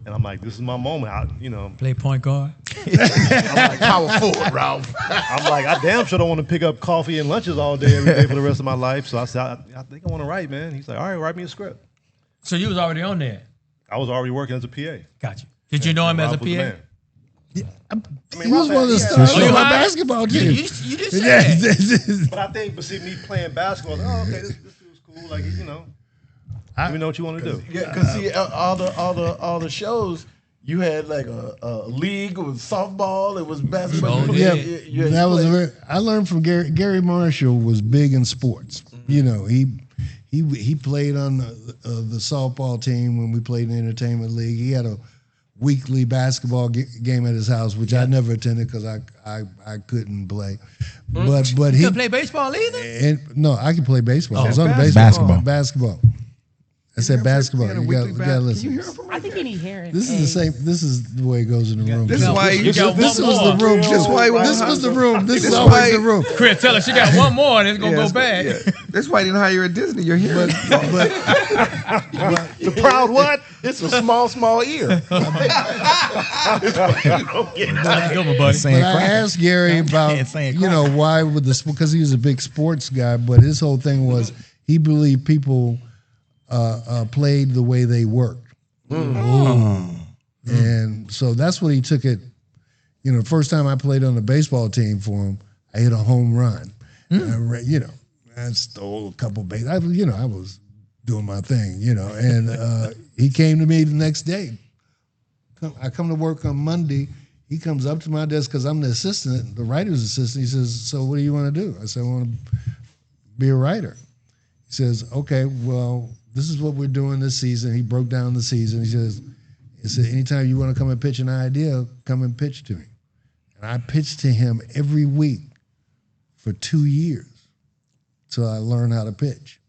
And I'm like, "This is my moment." Play point guard. I'm like, power forward, Ralph. I'm like, I damn sure don't want to pick up coffee and lunches all day every day for the rest of my life. So I said, I think I want to write, man. He's like, "All right, write me a script." So you was already on there. I was already working as a PA. Got you. Did you know him as a PA? He was one of the stars on my basketball team. You just said that. But I think, me playing basketball, I was like, okay, this dude's cool. Like, let me know what you want to do. Yeah, because see, all the shows, you had like a league with softball. It was basketball. I learned from Gary Marshall was big in sports. He played on the softball team when we played in the entertainment league. He had a weekly basketball game at his house, which I never attended because I couldn't play. But he couldn't play baseball either. No, I can play baseball. I was on the basketball. I said basketball. You gotta listen. Can you hear him from I think he need hearing. This is the same. This is the way it goes in the room. This is why you got This one was more. the room. This why This was the room. This is This always why- the room. Chris, tell her she got one more and it's gonna go bad. Yeah. That's why I didn't hire you at Disney. You're here. The proud what? It's a small ear. But I asked Gary about, why would because he was a big sports guy, but his whole thing was he believed people played the way they worked. And so that's what he took it. The first time I played on the baseball team for him, I hit a home run. I stole a couple bases. I was doing my thing, and he came to me the next day. I come to work on Monday. He comes up to my desk because I'm the assistant, the writer's assistant. He says, "So what do you want to do?" I said, "I want to be a writer." He says, "Okay, well, this is what we're doing this season." He broke down the season. He says, He said, anytime you want to come and pitch an idea, come and pitch to me. And I pitched to him every week for 2 years till I learned how to pitch.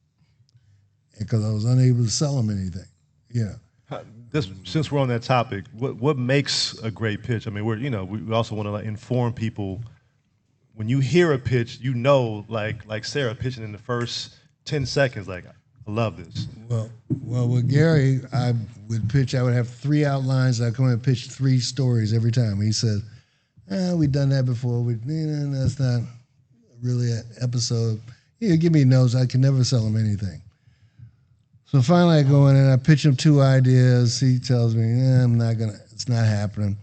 Because I was unable to sell him anything. Yeah. Since we're on that topic, what makes a great pitch? I mean, we also want to inform people. When you hear a pitch, like Sarah pitching in the first 10 seconds, like, I love this. Well, with Gary, I would pitch. I would have 3 outlines. I'd come and pitch 3 stories every time. He said, "We've done that before. That's not really an episode." He'd give me notes. I could never sell him anything. So finally, I go in and I pitch him 2 ideas. He tells me, it's not happening.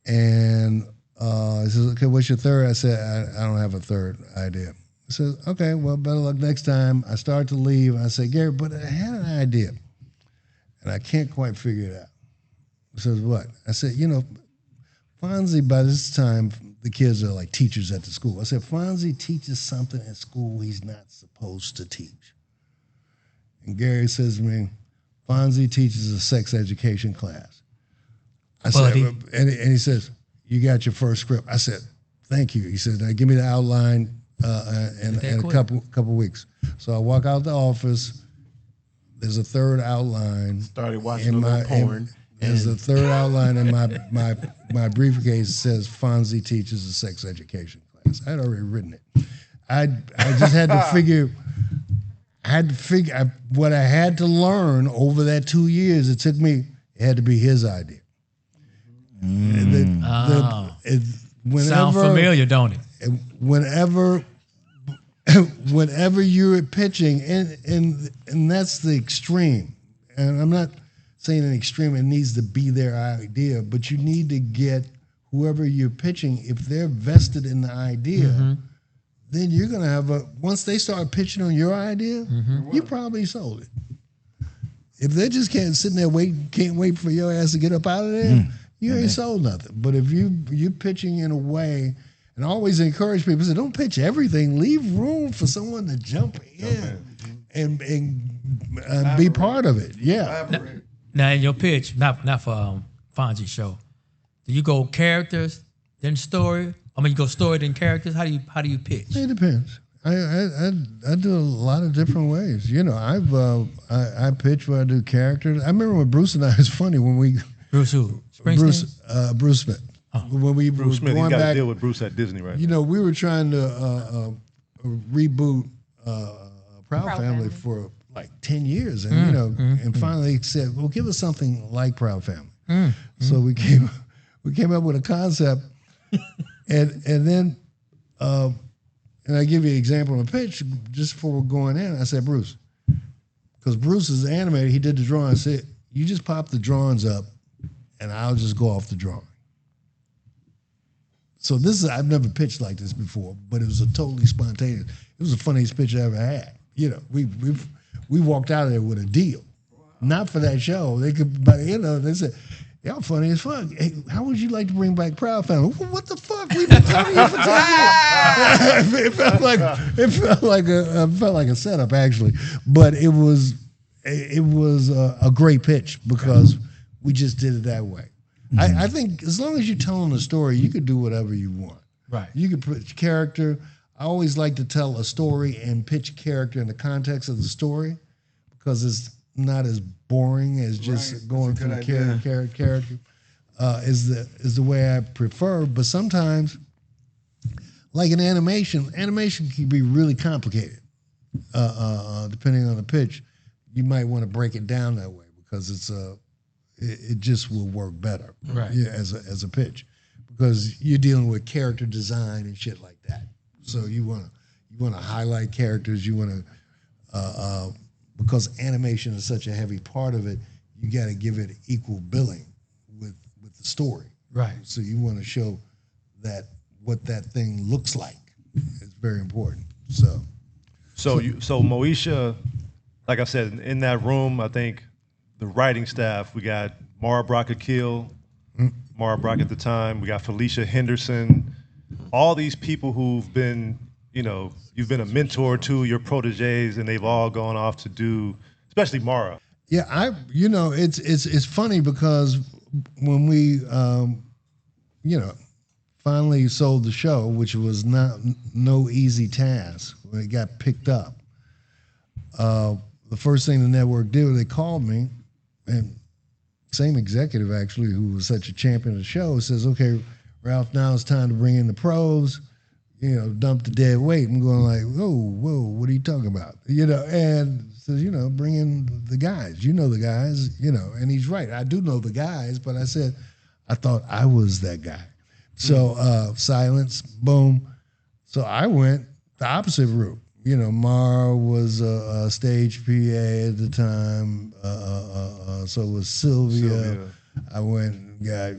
And he says, "Okay, what's your third?" I said, I don't have a third idea. He says, "Okay, well, better luck next time." I start to leave. I say, "Gary, but I had an idea, and I can't quite figure it out." He says, "What?" I said, Fonzie, by this time, the kids are like teachers at the school. I said, "Fonzie teaches something at school he's not supposed to teach." And Gary says to me, "Fonzie teaches a sex education class." I said, and he says, "You got your first script." I said, "Thank you." He said, "Now give me the outline in a couple weeks." So I walk out the office. There's a third outline. Started watching a little porn. There's a third outline in my briefcase that says Fonzie teaches a sex education class. I had already written it. I just had to figure. What I had to learn over that 2 years. It had to be his idea. Sound familiar, don't it? Whenever you're pitching, and that's the extreme. And I'm not saying an extreme, it needs to be their idea, but you need to get whoever you're pitching, if they're vested in the idea, then you're going to have once they start pitching on your idea, you probably sold it. If they just sitting there can't wait for your ass to get up out of there, you ain't sold nothing. But if you're pitching in a way, and I always encourage people, say, don't pitch everything. Leave room for someone to jump in and be part of it. Yeah. Now in your pitch, not for Fonzie's show, do you go characters then story? I mean, you go story then characters. How do you pitch? It depends. I do a lot of different ways. I pitch where I do characters. I remember when Bruce and I, it's funny when we Bruce who? Bruce Smith. Oh. When we Bruce Smith, going you got back, to deal with Bruce at Disney, right? We were trying to reboot Proud Family for like 10 years, and and finally said, "Well, give us something like Proud Family." So we came up with a concept, and then and I give you an example of a pitch just before going in. I said, "Bruce," because Bruce is animated, he did the drawing. I said, "You just pop the drawings up, and I'll just go off the drawing." So I've never pitched like this before, but it was a totally spontaneous. It was the funniest pitch I ever had. We walked out of there with a deal. Not for that show. They could, by the end of it, they said, "Y'all funny as fuck. Hey, how would you like to bring back Proud Family?" Well, what the fuck? We've been telling you for 10 years. It felt like a setup actually, but it was a great pitch because we just did it that way. I think as long as you're telling a story, you could do whatever you want. Right. You could pitch character. I always like to tell a story and pitch character in the context of the story because it's not as boring as just going through character. Is the way I prefer. But sometimes, like in animation can be really complicated. Depending on the pitch, you might want to break it down that way because it just will work better, right? Yeah, as a pitch, because you're dealing with character design and shit like that. So you want to highlight characters. You want to because animation is such a heavy part of it. You got to give it equal billing with the story, right? So you want to show that what that thing looks like. It's very important. So Moesha, like I said, in that room, I think. The writing staff, we got Mara Brock-Akil, Mara Brock at the time. We got Felicia Henderson. All these people who've been, you've been a mentor to your proteges, and they've all gone off to do, especially Mara. Yeah, it's funny because when we finally sold the show, which was no easy task when it got picked up. The first thing the network did, they called me, and same executive actually, who was such a champion of the show, says, "Okay, Ralph, now it's time to bring in the pros. Dump the dead weight." I'm going like, whoa, what are you talking about? And says, bring in the guys. You know the guys, and he's right. I do know the guys, but I said, I thought I was that guy. So silence, boom. So I went the opposite route. Mar was a stage PA at the time. So was Sylvia. I went and got,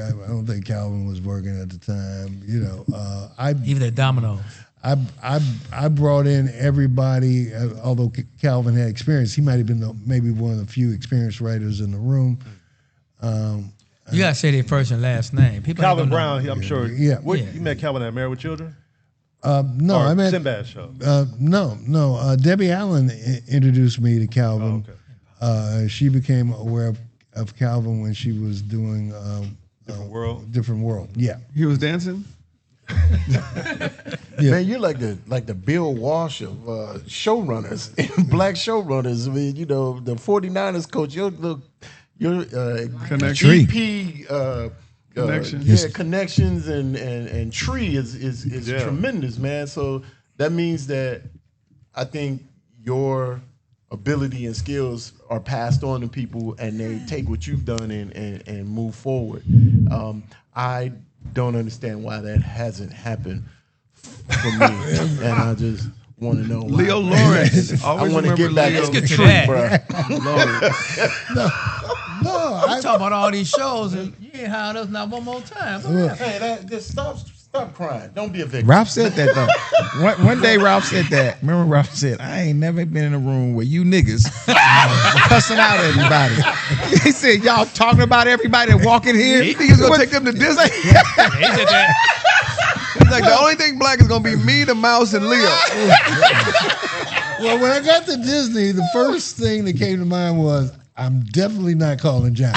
I don't think Calvin was working at the time. Even at Domino's. I brought in everybody, although Calvin had experience. He might have been maybe one of the few experienced writers in the room. You gotta say their first and last name. People Calvin Brown, I'm sure. Yeah. You met Calvin at Married with Children? No, or I met Sinbad's show. No. Debbie Allen introduced me to Calvin. Oh, okay. She became aware of Calvin when she was doing Different World. Yeah. He was dancing? Yeah. Man, you're like the Bill Walsh of showrunners, black showrunners. I mean, the 49ers coach, your Connection. EP Connections. connections and tree is tremendous, man. So that means that I think your ability and skills are passed on to people, and they take what you've done and move forward. I don't understand why that hasn't happened for me, and I just want to know why. Leo Lawrence. I want to get back Leo. to the Let's get to truth, that. bro. No, I'm talking about all these shows, and you ain't hired us not one more time. Hey, just stop crying. Don't be a victim. Ralph said that though. One day Ralph said that. Remember Ralph said, "I ain't never been in a room where you niggas cussing out everybody." He said, "Y'all talking about everybody that walk in here? You think he's gonna take them to Disney? He said that. He's like, the only thing black is gonna be me, the mouse, and Leo. Well, when I got to Disney, the first thing that came to mind was, I'm definitely not calling John.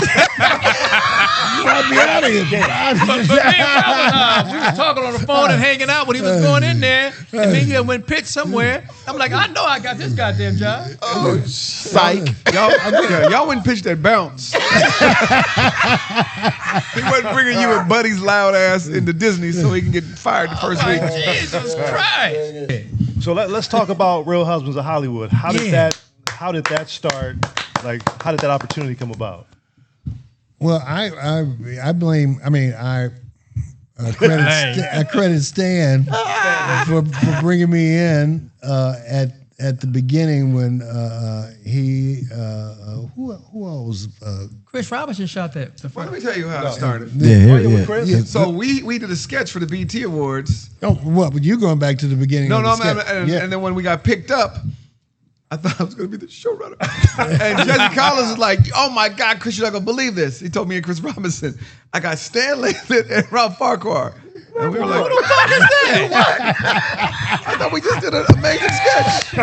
I'll be out of here. But me and Calvin, we was talking on the phone and hanging out when he was going in there, and then you went pitch somewhere. I'm like, I know I got this goddamn job. Oh, psych. Y'all wouldn't pitch that bounce. He wasn't bringing you and Buddy's loud ass into Disney so he can get fired the first week. Jesus Christ. So let's talk about Real Husbands of Hollywood. How did that start? Like, how did that opportunity come about? Well, I blame. I mean, I credit Stan for bringing me in at the beginning when who else? Chris Robinson shot that. Well, let me tell you how it started. Yeah. So we did a sketch for the BET Awards. Oh, what? But you going back to the beginning? No, of the sketch. and then when we got picked up, I thought I was going to be the showrunner. And Jesse Collins was like, "Oh my God, Chris, you're not going to believe this." He told me and Chris Robinson, I got Stan Lathan and Ralph Farquhar. And we were like, "What the fuck is that?" I thought we just did an amazing sketch.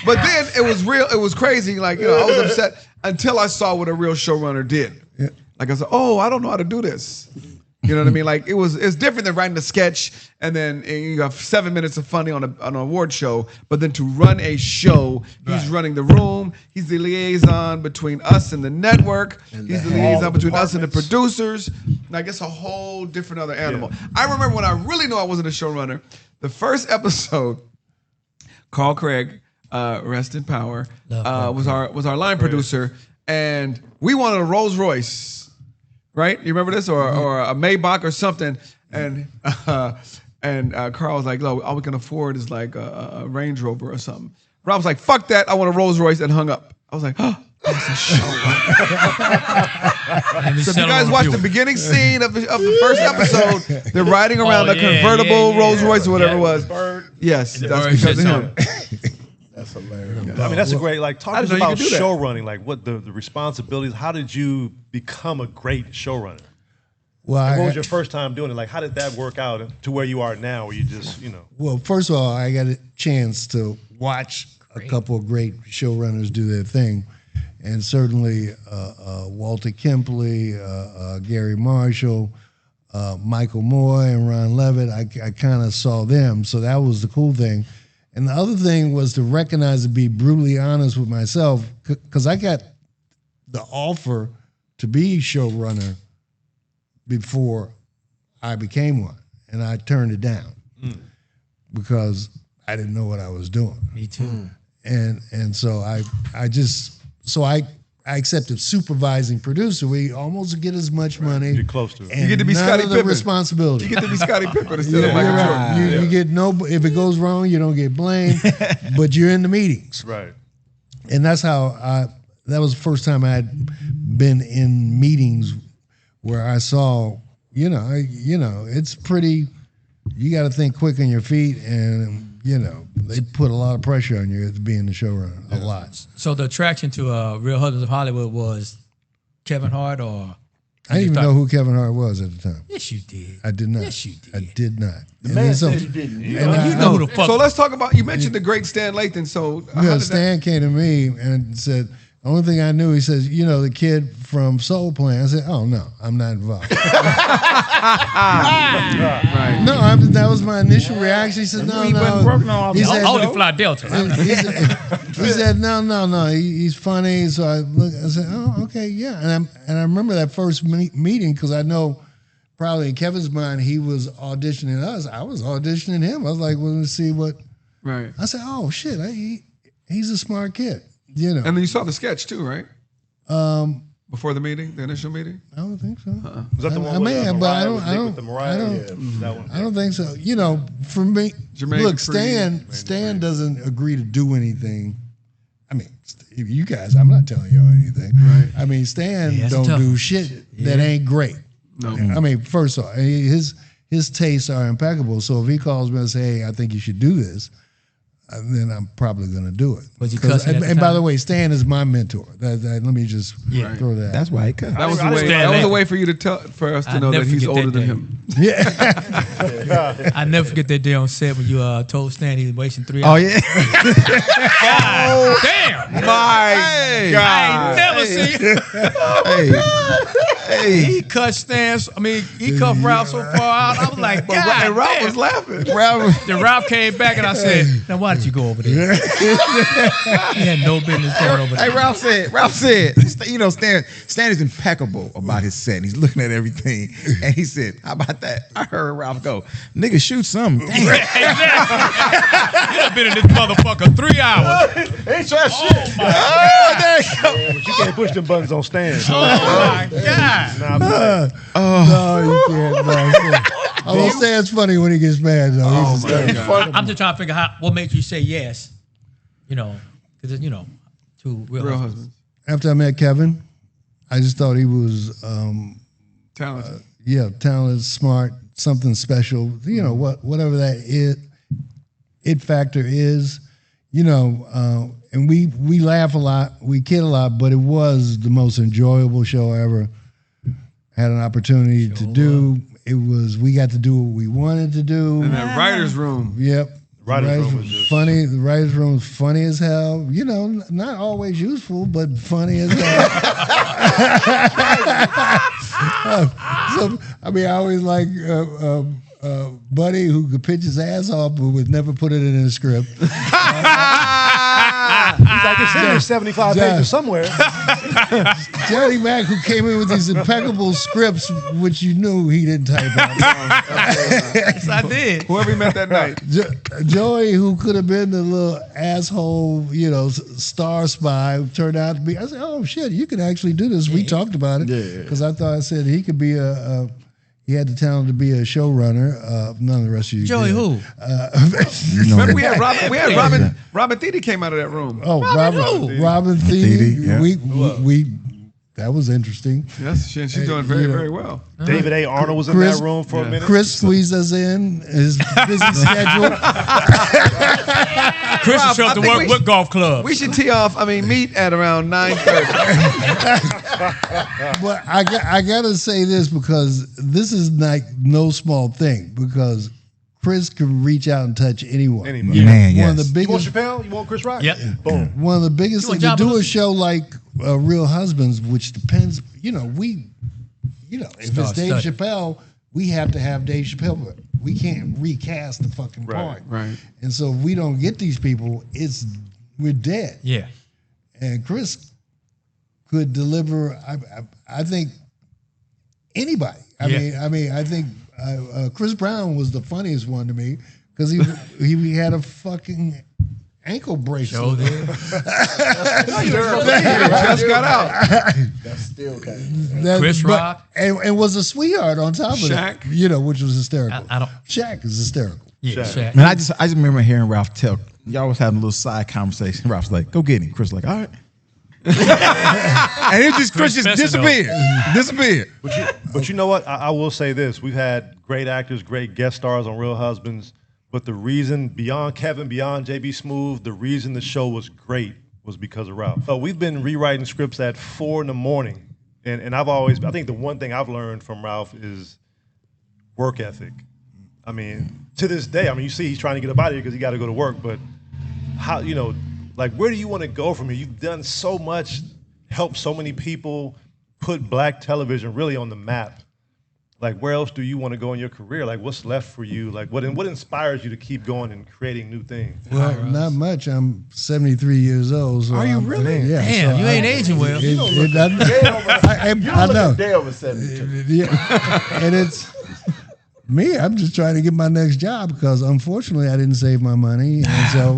But then it was real. It was crazy. Like, I was upset until I saw what a real showrunner did. Yeah. Like I said, "Oh, I don't know how to do this." You know what I mean? Like it's different than writing a sketch and then you got 7 minutes of funny on an award show, but then to run a show, he's running the room, he's the liaison between us and the network, he's the liaison between us and the producers. Like it's a whole different other animal. Yeah. I remember when I really knew I wasn't a showrunner, the first episode, Carl Craig, rest in power, was our line producer, and we wanted a Rolls Royce. Right? You remember this? Or a Maybach or something. And Carl was like, "Look, all we can afford is like a Range Rover or something." Rob was like, "Fuck that, I want a Rolls Royce," and hung up. I was like, "Oh, that's a show." So if you guys watch the beginning scene of the first episode, they're riding around a convertible Rolls Royce or whatever it was. Yes, that's because of him. That's hilarious. I mean, that's a great, talk about show running, like what the responsibilities, how did you become a great showrunner? Well, what was your first time doing it? Like, how did that work out to where you are now, where you just, Well, first of all, I got a chance to watch a couple of great showrunners do their thing. and certainly Walter Kempley, Gary Marshall, Michael Moore, and Ron Levitt. I kind of saw them, so that was the cool thing. And the other thing was to recognize, to be brutally honest with myself, because I got the offer to be showrunner before I became one, and I turned it down because I didn't know what I was doing. Me too. And so I accepted supervising producer. We almost get as much money. You're close to it. And You get to be none Scottie of the Pippen. responsibility. You get to be Scottie Pippen instead of Yeah, Michael right. Jordan. You get no. If it goes wrong, you don't get blamed, but you're in the meetings. Right. And that's how that was the first time I had been in meetings where I saw, it's pretty, you got to think quick on your feet, and, they put a lot of pressure on you as being the showrunner, a lot. So the attraction to Real Husbands of Hollywood was Kevin Hart, or I didn't even know who Kevin Hart was at the time. Yes, you did. I did not. Yes, you did. I did not. The man said he didn't. You know who the fuck. So let's talk about, you mentioned the great Stan Lathan. So how did Stan came to me and said, the only thing I knew, he says, the kid from Soul Plan. I said, oh, no, I'm not involved. Right. No, that was my initial reaction. He said, no. He said, only fly Delta. He said, no. He's funny. So I said, oh, okay, yeah. And I remember that first meeting, because I know probably in Kevin's mind, he was auditioning us. I was auditioning him. I was like, well, let's see what. Right. I said, oh, shit, he's a smart kid. And then you saw the sketch too, right? Before the meeting, the initial meeting? I don't think so. Was that the one with Mariah but I don't think so. For me, Jermaine look, Dupri. Stan doesn't agree to do anything. I mean, you guys, I'm not telling y'all anything. Right. I mean, Stan Yeah, don't do shit that ain't great. No. I mean, first off, his tastes are impeccable. So if he calls me and says, hey, I think you should do this, then I'm probably going to do it. Was he cussing at the and by time? the way, Stan is my mentor. Let me just throw that. That's why he cut. That was the way. That was a way for you to for us to know that he's older than him. Yeah. I never forget that day on set when you told Stan he was wasting 3 Oh hours. yeah. God damn! My God. I ain't never seen. Hey. He cut Stan. He cut Ralph so far out. I was like, God, And Ralph damn. was laughing. Then Ralph came back and I said, now why did you go over there? He had no business going over there. Hey, Ralph said, Stan is impeccable about his set. He's looking at everything. And he said, how about that? I heard Ralph go, nigga, shoot something. Damn. Exactly. You done been in this motherfucker 3 hours. Ain't that shit. There you go. But you can't push them buttons on stand. Oh my God. No, you can't. No. Although Stan's funny when he gets mad, though. Oh my God. I'm just trying to figure out what makes you say yes. Because to real Real husbands. husbands. After I met Kevin, I just thought he was, Talented. talented, smart, something special. Whatever that it factor is. And we laugh a lot, we kid a lot, but it was the most enjoyable show I ever had an opportunity to do. We got to do what we wanted to do. In that writer's room. Yep. Writer's room was just funny. The writer's room was funny as hell. Not always useful, but funny as hell. I always like Buddy, who could pitch his ass off, but would never put it in a script. He's like, it's in there 75 pages somewhere. Johnny Mac, who came in with these impeccable scripts, which you knew he didn't type out. Yes, I did. Whoever he met that night. Joey, who could have been the little asshole, star spy, turned out to be. I said, "Oh shit, you can actually do this." We talked about it because I said he could be he had the talent to be a showrunner. None of the rest of you. Joey, did. who? Remember we had Robin Thede came out of that room. Oh, Robin Thede. We that was interesting. Yes, she's doing very, very well. David A. Arnold was in that room for a minute. Chris squeezed us in his busy schedule. Chris will show up to work with golf clubs. We should tee off. Meet at around 9:30. But I gotta say this because this is like no small thing because Chris can reach out and touch anyone. Anybody. Man, One of yes. the You want biggest. Chappelle? You want Chris Rock? Yep. Boom. One of the biggest You want things to John do a Belushi? show like Real Husbands, which depends, if it's Dave Chappelle, we have to have Dave Chappelle, but we can't recast the fucking part. Right. And so if we don't get these people, we're dead. Yeah. And Chris could deliver, I think, anybody. I mean, I think Chris Brown was the funniest one to me because he had a fucking ankle bracelet. Just got out. That's still kind Chris Rock. And was a sweetheart on top of Shaq. it. Which was hysterical. I don't. Shaq is hysterical. Yeah, Shaq. Man, I just remember hearing Ralph tell y'all was having a little side conversation. Ralph's like, "Go get him." Chris like, "All right." And Chris just disappeared. But you know what? I will say this: we've had great actors, great guest stars on Real Husbands. But the reason, beyond Kevin, beyond JB Smooth, the reason the show was great was because of Ralph. So we've been rewriting scripts at 4 a.m. And I think the one thing I've learned from Ralph is work ethic. I mean, to this day, you see he's trying to get up out of here because he got to go to work. But how, where do you want to go from here? You've done so much, helped so many people, put black television really on the map. Like, where else do you want to go in your career? Like, what's left for you? Like, what inspires you to keep going and creating new things? Well, not much. I'm 73 years old. So Are you really? Yeah. Damn, so you ain't aging well. I know. Day over 72. Yeah. And it's me. I'm just trying to get my next job because unfortunately I didn't save my money, and so.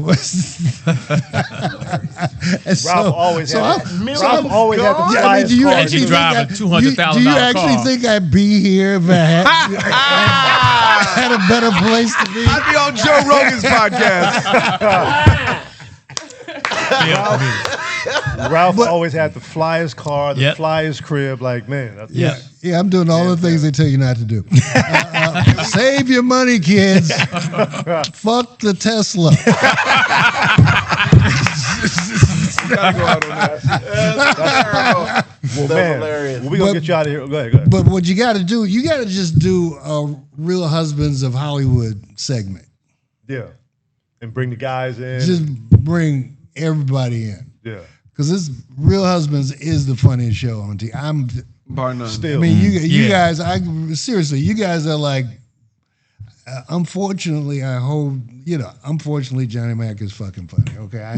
Ralph always had the flyest car. And you drive a $200,000 car. Do you actually think I'd be here if I had a better place to be? I'd be on Joe Rogan's podcast. Ralph always had the flyest car, the flyest crib. Like, man. Yeah, I'm doing all the things they tell you not to do. Save your money, kids. Fuck the Tesla. Well, man, we're going to get you out of here. Go ahead. But what you got to do, you got to just do a Real Husbands of Hollywood segment. Yeah. And bring the guys in. Just bring everybody in. Yeah. Because this Real Husbands is the funniest show on TV. Bar none. Still. I mean, you guys, seriously, you guys are like, unfortunately, unfortunately, Johnny Mac is fucking funny. Okay, I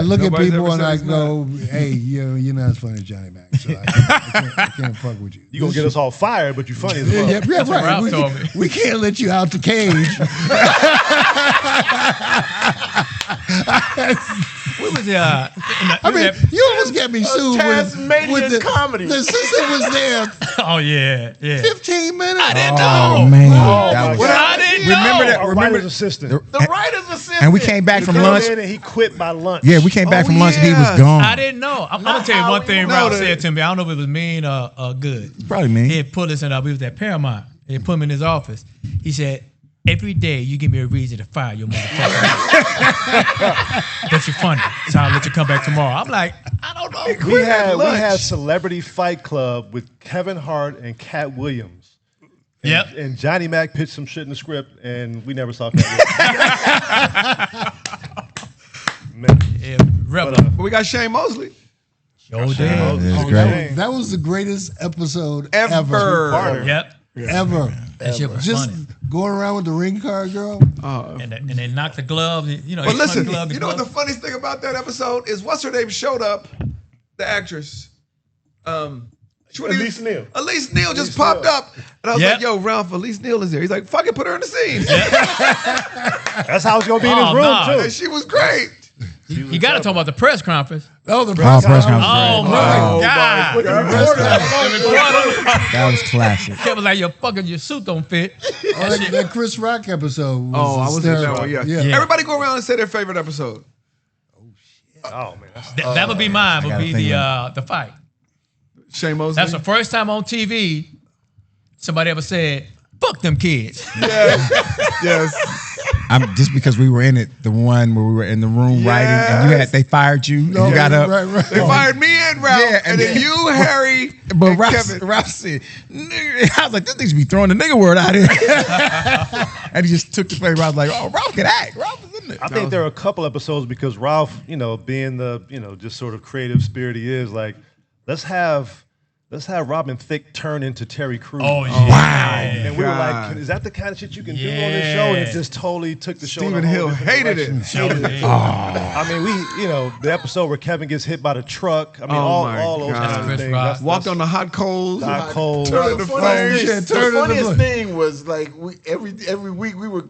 look at people and I go, "Hey, you're not as funny as Johnny Mac, so I can't fuck with you." You're gonna get us all fired, but you're funny as well. Yeah, right. We can't let you out the cage. What was you almost get me sued with the comedy. The sister was there. Oh yeah. 15 minutes. I didn't know. Oh man, I didn't know. Remember writer's assistant. The writer's assistant. And we came back from lunch. And he quit by lunch. Yeah, we came back from lunch and he was gone. I didn't know. I'm gonna tell you one thing Ralph said to me. I don't know if it was mean or good. Probably mean. He had put us in. We was at Paramount. He had put him in his office. He said, "Every day you give me a reason to fire your motherfucker. That you're funny, so I'll let you come back tomorrow." I'm like, I don't know. We had Celebrity Fight Club with Kevin Hart and Cat Williams. And Johnny Mac pitched some shit in the script, and we never saw Cat Williams. But we got Shane Mosley. That was the greatest episode ever. Yep. Ever. That shit was just funny. Going around with the ring card girl. And they knocked the glove. But listen, you know what the funniest thing about that episode is? What's her name showed up? The actress. Elise Neal. Elise Neal just popped up. And I was like, yo, Ralph, Elise Neal is there. He's like, fucking put her in the scene. That's how it's going to be in his room, too. And she was great. You got to talk about the press conference. Oh, the press conference. Oh, my God. That was classic. It was like your suit don't fit. That Chris Rock episode was I was in that one, yeah. Everybody go around and say their favorite episode. Oh, man. That would be mine, would be the fight. Shane Mosley. That's the first time on TV somebody ever said, "Fuck them kids." Yes. Just because we were in it, the one where we were in the room writing, and they fired you, and you got up. Right. They fired me and Ralph, and then you, Harry, but and Ralph said, I was like, this nigga be throwing the nigga word out here. And he just took the play. I was like, oh, Ralph can act. Ralph is in there. I think there are a couple episodes because Ralph, being the, just sort of creative spirit he is, like, let's have Robin Thicke turn into Terry Crews. Oh, yeah. Wow. And we were like, is that the kind of shit you can do on this show? And it just totally took the show. Stephen Hill hated it. I mean, the episode where Kevin gets hit by the truck. I mean, all those kinds of things. Walked on the hot coals. Hot coals. The funniest thing was like every week we were,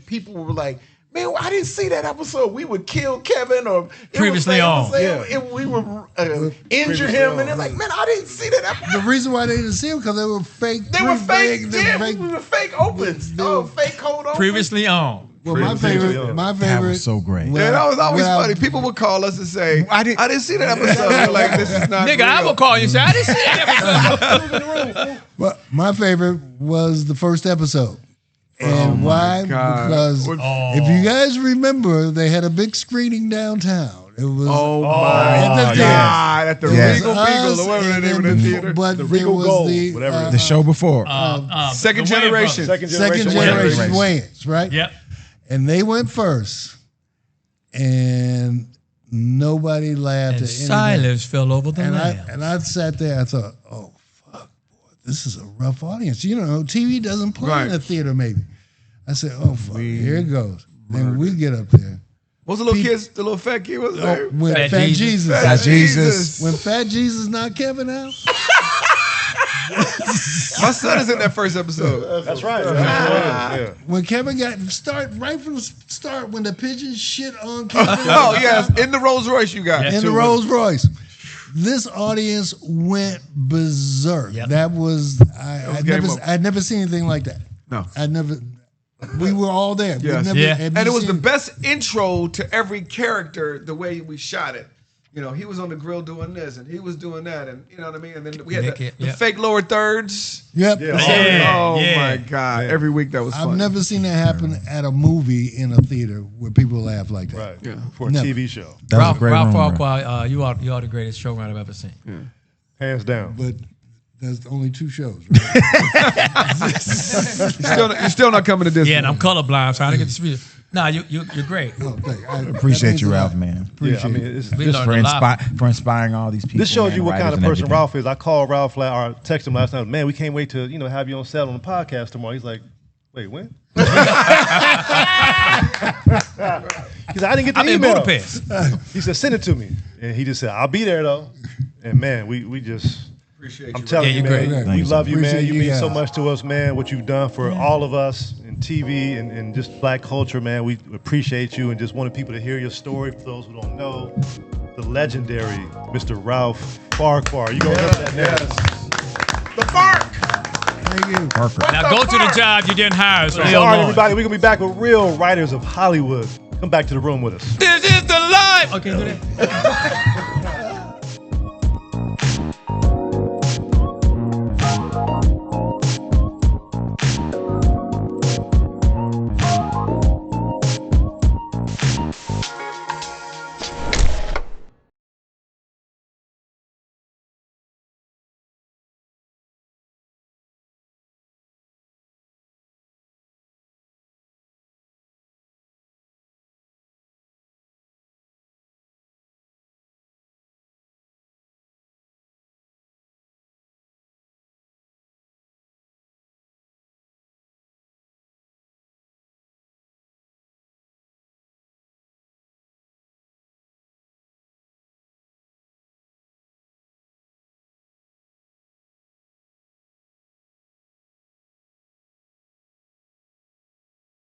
people were like, man, I didn't see that episode. We would kill Kevin or previously on. We would injure him, and they're like, man, I didn't see that episode. The reason why they didn't see him because they were fake. They were fake. We were fake opens. Fake cold opens. Previously on. Well, my favorite. That was so great. Yeah, that was always funny. People would call us and say, I didn't see that episode. We're like, this is not Nigga, real. I will call you and say, I didn't see that episode. Well, my favorite was the first episode. And why? Because if you guys remember, they had a big screening downtown. It was at the Regal Beagle, or whatever the name of the theater. But the Regal was Gold, whatever the show before. Second generation Wayans, right? Yep. And they went first, and nobody laughed And at silence fell over the land. And I sat there. I thought, oh fuck, boy, this is a rough audience. TV doesn't play in a theater. Maybe I said, oh fuck, here it goes. And we get up there. What's the little kid? The little fat kid? What's his name? When Fat Jesus. Fat Jesus. When Fat Jesus knocked Kevin out. My son is in that first episode. That's right. When Kevin got right from the start, when the pigeon shit on Kevin. Oh yes, in the Rolls Royce you got. In the Rolls Royce. This audience went berserk. Yep. That was I'd never seen anything like that. No. We were all there. Yeah. And it was the best intro to every character, the way we shot it. He was on the grill doing this, and he was doing that, and you know what I mean? And then we had the fake lower thirds. Yep. My God. Every week that was fun. I've never seen that happen at a movie in a theater where people laugh like that. Right. Yeah. For a TV show. That was a great Ralph room, Farquhar, you are the greatest showrunner I've ever seen. Yeah. Hands down. But there's only 2 shows, right? You're still not coming to Disney. Yeah, and I'm colorblind, so I didn't get to speak. No, you're great. Oh, I appreciate you, Ralph, man. For inspiring all these people. This shows you what kind of person everything. Ralph is. I called Ralph or texted him last night. Man, we can't wait to have you on set on the podcast tomorrow. He's like, wait, when? He said, I didn't get the I'm email. in Budapest. He said, send it to me. And he just said, I'll be there though. And man, we just appreciate you. I'm telling you, man, great. we love you, man. Appreciate You you mean guys. so much to us, man. What you've done for all of us in TV and just black culture, man. We appreciate you and just wanted people to hear your story. For those who don't know, the legendary Mr. Ralph Farquhar. You gonna remember that name? The Fark. Thank you. Perfect. Now go to the job you didn't hire. So All right, everybody, we're gonna be back with real writers of Hollywood. Come back to the room with us. This is the life. Okay, do that.